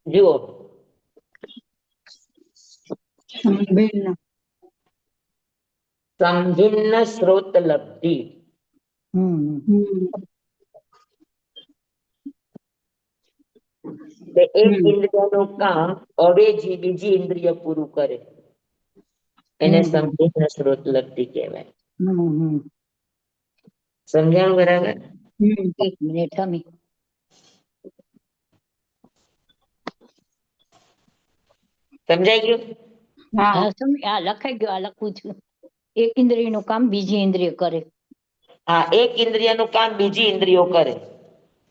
જુઓ. સંભિન્ન સ્ત્રોત લબ્ધિ એક ઇન્દ્રિયનું કામ અવેજી બીજી ઇન્દ્રિય પૂરું કરે, એને સંભિન્ન સ્ત્રોત લબ્ધિ કહેવાય. સમજાણું બરાબર?
1 મિનિટ સ્વામી.
સમજાઈ ગયું?
હા સ્વામી, આ લખાઈ ગયું, આ લખું છું. એક ઇન્દ્રિયનું કામ બીજી ઇન્દ્રિય કરે.
હા, એક ઇન્દ્રિયનું કામ બીજી ઇન્દ્રિયો કરે.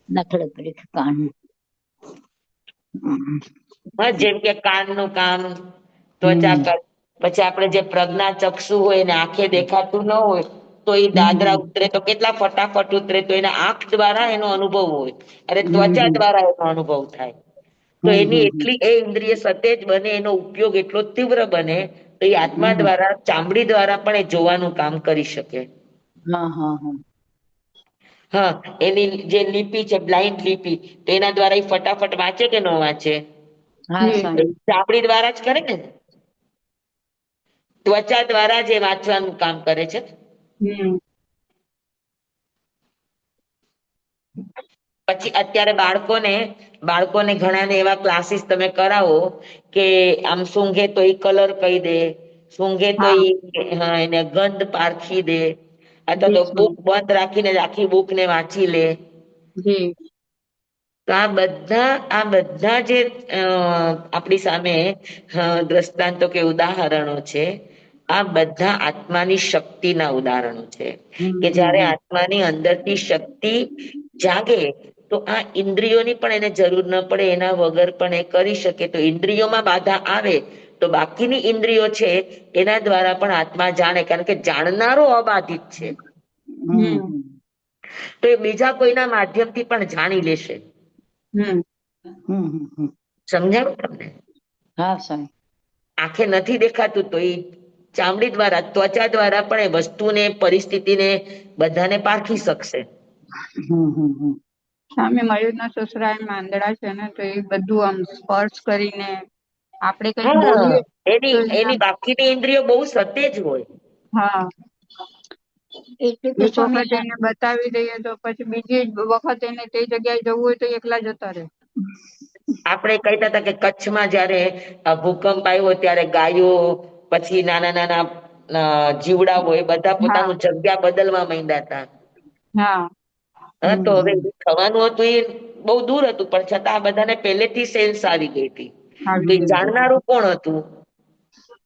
દાખલા તરીકે કાન.
જેમ કે કાનનું કામ ત્વચા કરે, પછી આપણે જે પ્રજ્ઞા ચક્ષુ હોય એને આંખે દેખાતું ન હોય તો એ દાદરા ઉતરે તો કેટલા ફટાફટ ઉતરે, તો એના આંખ દ્વારા એનો અનુભવ હોય, અને ત્વચા દ્વારા એનો અનુભવ થાય. તો એની એટલી એ ઇન્દ્રિય સતેજ બને, એનો ઉપયોગ એટલો તીવ્ર બને, તો એ આત્મા દ્વારા ચામડી દ્વારા પણ એ જોવાનું કામ કરી શકે. હા, એની જે લિપિ છે બ્લાઇન્ડ લિપિ, તો એના દ્વારા એ ફટાફટ વાંચે કે ન વાંચે? ચામડી દ્વારા જ કરે ને. ત્વચા દ્વારા જે વાંચવાનું કામ કરે છે. પછી અત્યારે બાળકોને ઘણાને એવા ક્લાસીસ તમે કરાવો કે આમ સૂંઘે તો એ કલર કહી દે, સૂંઘે તો એને ગંધ પારખી દે, અથવા તો બુક બંધ રાખીને આખી બુક ને વાંચી લે. તો આ બધા જે આપણી સામે દ્રષ્ટાંતો કે ઉદાહરણો છે, આ બધા આત્માની શક્તિના ઉદાહરણો છે કે જ્યારે આત્માની અંદરથી શક્તિ જાગે તો આ ઇન્દ્રિયોની પણ એને જરૂર ન પડે, એના વગર પણ એ કરી શકે. તો ઇન્દ્રિયોમાં બાધા આવે તો બાકીની ઇન્દ્રિયો છે એના દ્વારા પણ આત્મા જાણે, કારણ કે જાણનારો અબાધિત છે. તો એ બીજા કોઈના માધ્યમથી પણ જાણી લેશે. સમજાણું તમને?
હા સાહેબ.
આંખે નથી દેખાતું તો એ ચામડી દ્વારા, ત્વચા દ્વારા પણ એ વસ્તુને, પરિસ્થિતિને બધાને પારખી શકશે.
સામે મયુરના સસરા એમ આંધળા છે ને, તો એ બધું આમ સ્પર્શ કરીને આપણે કઈક
હા,
બોલીએ તો
એની બાકીની ઇન્દ્રિયો બહુ સતેજ હોય.
હા,
એટલે તો
એક
સ્વામી
વખત એને બતાવી દઈએ તો પછી બીજી વખત એને તે જગ્યાએ જવું હોય તો એકલા જતા રહે.
આપણે કહેતા હતા કે કચ્છમાં જયારે ભૂકંપ આવ્યો ત્યારે ગાયો, પછી નાના નાના જીવડાઓ, એ બધા
હા
પોતાનું જગ્યા બદલવા માંડ્યા હતા.
હા.
હા, તો હવે થવાનું હતું એ બહુ દૂર હતું, પણ છતાં આ બધાને પહેલેથી સેન્સ આવી ગઈ હતી. તો
આવી
એ
ગયું.
જાણનારું કોણ હતું?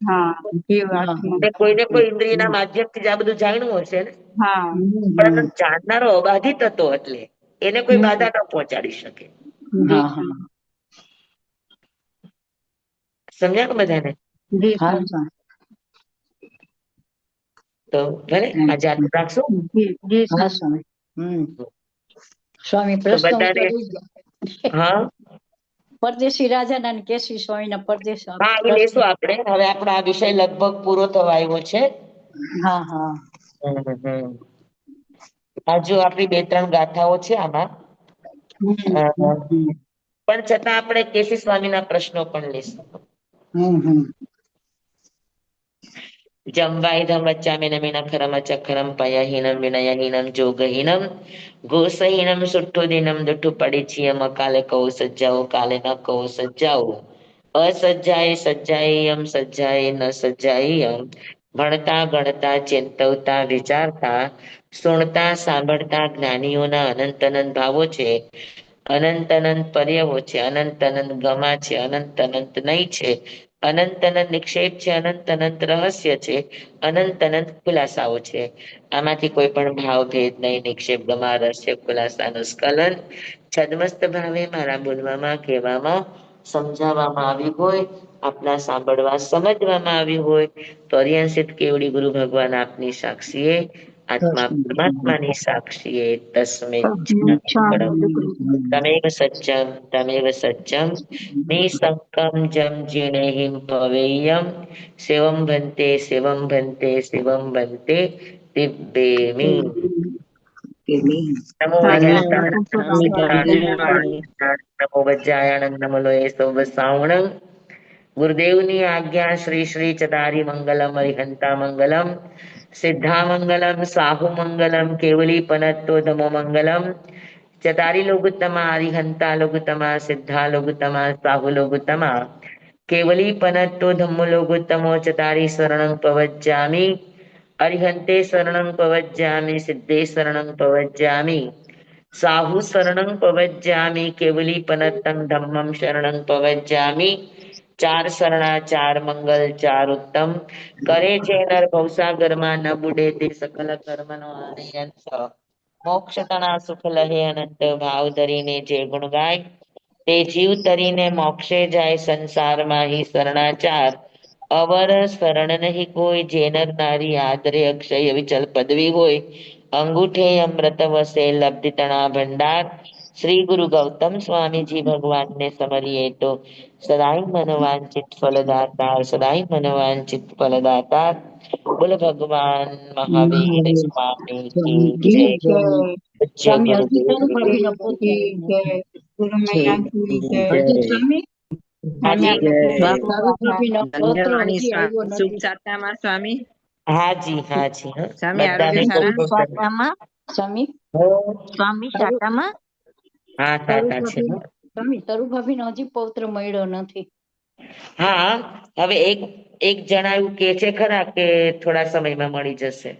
હા, જીવાત્મા.
કોઈને કોઈ ઇન્દ્રિયના માધ્યમથી જ આ બધું જાણ્યું હશે ને.
હા.
પણ જાણનારો અબાધિત હતો, એટલે એને કોઈ બાધા ન પહોંચાડી શકે.
જી
સમજ્યા કે બધાને?
જી
તો ભલે આજે આટલું રાખશું.
જી
હા સ્વામી. સ્વામી
તો
પ્રશ્ન
બધાને
ઉત્તર ગયા.
હા
પરદેશી રાજાના અને કેસરી સ્વામીના પરદેશ
હા, એ
પ્રશ્ન.
લેશું આપણે. હવે આપણો આ વિષય લગભગ પૂરો થવા આવ્યો છે.
હા હા.
હજુ આપણી 2-3 ગાથાઓ છે આમાં. પણ છતાં આપણે કેસી સ્વામીના પ્રશ્નો પણ લઈશું. જમ વાયધમ વચ્ચામિનમિનખરમ ચખરમ પયહીનમ વિનયહીનમ જોગહીનમ ગોસહીનમ સુઠ્ઠુદીનમ દુઠ્ઠુ પડીચિયમ કાલે કૌ સજ્જાઓ કાલે ન કૌ સજ્જાઓ અસજ્જાએ સજ્જાએયમ સજ્જાએ ન સજ્જાએયમ ભણતા ગણતા ચિંતવતા વિચારતા સુણતા સાંભળતા જ્ઞાનીઓના અનંત અનંત ભાવો છે. અનંત અનંત પર્યવો છે, અનંત અનંત ગમા છે, અનંત અનંત નઈ છે, અનંત અનંત નિક્ષેપ છે, અનંત અનંત રહસ્ય છે, અનંત અનંત ખુલાસાઓ છે. આમાંથી કોઈ પણ ભાવ ભેદ નહીં, નિક્ષેપ ગમા રહસ્ય ખુલાસાનું સ્ખલન છદમસ્ત ભાવે મારા બોલવામાં, કહેવામાં, સમજાવવામાં આવ્યું હોય, આપના સાંભળવા સમજવામાં આવ્યું હોય તો અરિયંશિત કેવડી ગુરુ ભગવાન આપની સાક્ષીએ, આત્મા પરમાત્માની સાક્ષીએ તસ્મે તમેવ સચ્ચમ તમેવ સચ્ચમ નિસંકમ જમ જીણેહિમ ભવેયમ શિવમ ભંતે શિવમ ભંતે શિવમ ભંતે દિવ્યેમી. નમો નમો વજ્જાયણમ નમો લોય સૌ સાવણમ. ગુરુદેવની આજ્ઞા શ્રી શ્રી ચદારી મંગલમ હરિહંતા મંગલમ સિદ્ધામંગલમ સાહુમંગલમ કેવલી પનત્તો ધમો મંગલમ ચતારી લોગુત્તમા હરિહંતા લોગુત્તમા સિદ્ધા લોગુત્તમા સાહુ લોગુત્તમા કેવલી પનત્તો ધમ્મો લોગોત્તમો ચતારી શરણં પવજ્જામિ અરિહંતે શરણં પવજ્જામિ સિદ્ધે શરણં પવજ્જામિ સાહુ શરણં પવજ્જામિ કેવલી પનત્તં ધમ્મં શરણં પવજ્જામિ. ચાર શરણા ચાર મંગલ ચાર ઉત્તમ કરે છે નર ભવસાગરમાં ન બુડે તે સકલ કર્મનો આનયંસ મોક્ષ તણા સુખ લહે અનંત ભાવ ધરીને જે ગુણ ગાય તે જીવ તરીને મોક્ષે જાય સંસારમાં હિ શરણાચાર અવર શરણ નહીં કોઈ જે નર નારી આદરે અક્ષય વિચલ પદવી હોય અંગુઠે અમૃત વસે લબ્ધિ તણા ભંડાર શ્રી ગુરુ ગૌતમ સ્વામીજી ભગવાનને સમરીએ તો સદાય મનોવાંચિત ફલદાતા સદાય મનોવાંચિત ફલદાતા બોલ ભગવાન મહાવીર સ્વામી કી જય. જય
સ્વામી હજી
ગુરુદેવ.
તારું ભાભીનો પૌત્ર
જી જય ગુરુ મૈનાકી જય.
હજી સ્વામી
સ્વામી
હાજી
આપણે
તારું ભાભીનો પૌત્ર
ધન્યવાણી
હજી આવ્યો
સુખ
નથી.
સાતામાં સ્વામી.
હાજી હાજી હા.
સ્વામી આરોગ્ય
બધાને ખૂબ
સારા.
ખૂબ
સાતામાં સ્વામી
સ્વામી
તારું
સાતામાં.
હા
તરુ
સાચા છે.
ભાભી સ્વામી તરુ ભાભીનો હજી પૌત્ર મળ્યો નથી.
હા, હવે એક જણા એવું કે છે ખરા કે થોડા સમયમાં મળી જશે.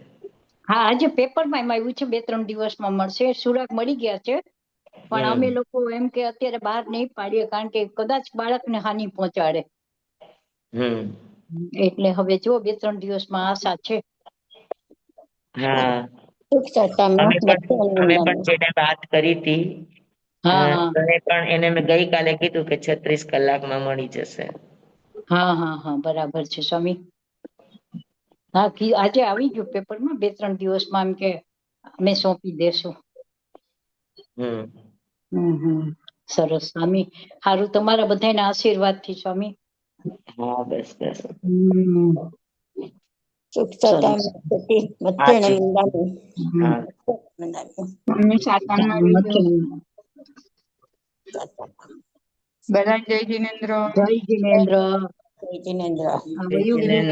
હા આજે પેપરમાં એમ આવ્યું છે 2-3 દિવસમાં મળશે. સુરત મળી ગયા છે. પણ અમે લોકો એમ કે અત્યારે બહાર નહીં પાડીએ કારણ કે કદાચ બાળકને હાનિ પહોંચાડે. એટલે હવે જો 2-3 દિવસમાં આશા છે.
હા
સુખ સત્તામાં
અમે પણ જેને વાત કરી હતી
હા હા
તને પણ એને મેં ગઈકાલે કીધું કે 36 કલાકમાં મળી જશે.
હા હા હા બરાબર છે સ્વામી. હા આજે આવી ગયું પેપરમાં 2-3 દિવસમાં એમ કે અમે સોંપી દેશું. સરસ સ્વામી. સારું તમારા બધાના આશીર્વાદથી સ્વામી.
હા બસ બસ.
સુખ સત્તામાં મચ્છરને મંદાવી
હા
મમ્મી સાતમમાં રહીજો. બધા જય જિનેન્દ્ર.
જય જિનેન્દ્ર.
જિનેન્દ્ર.
વયું ગયું.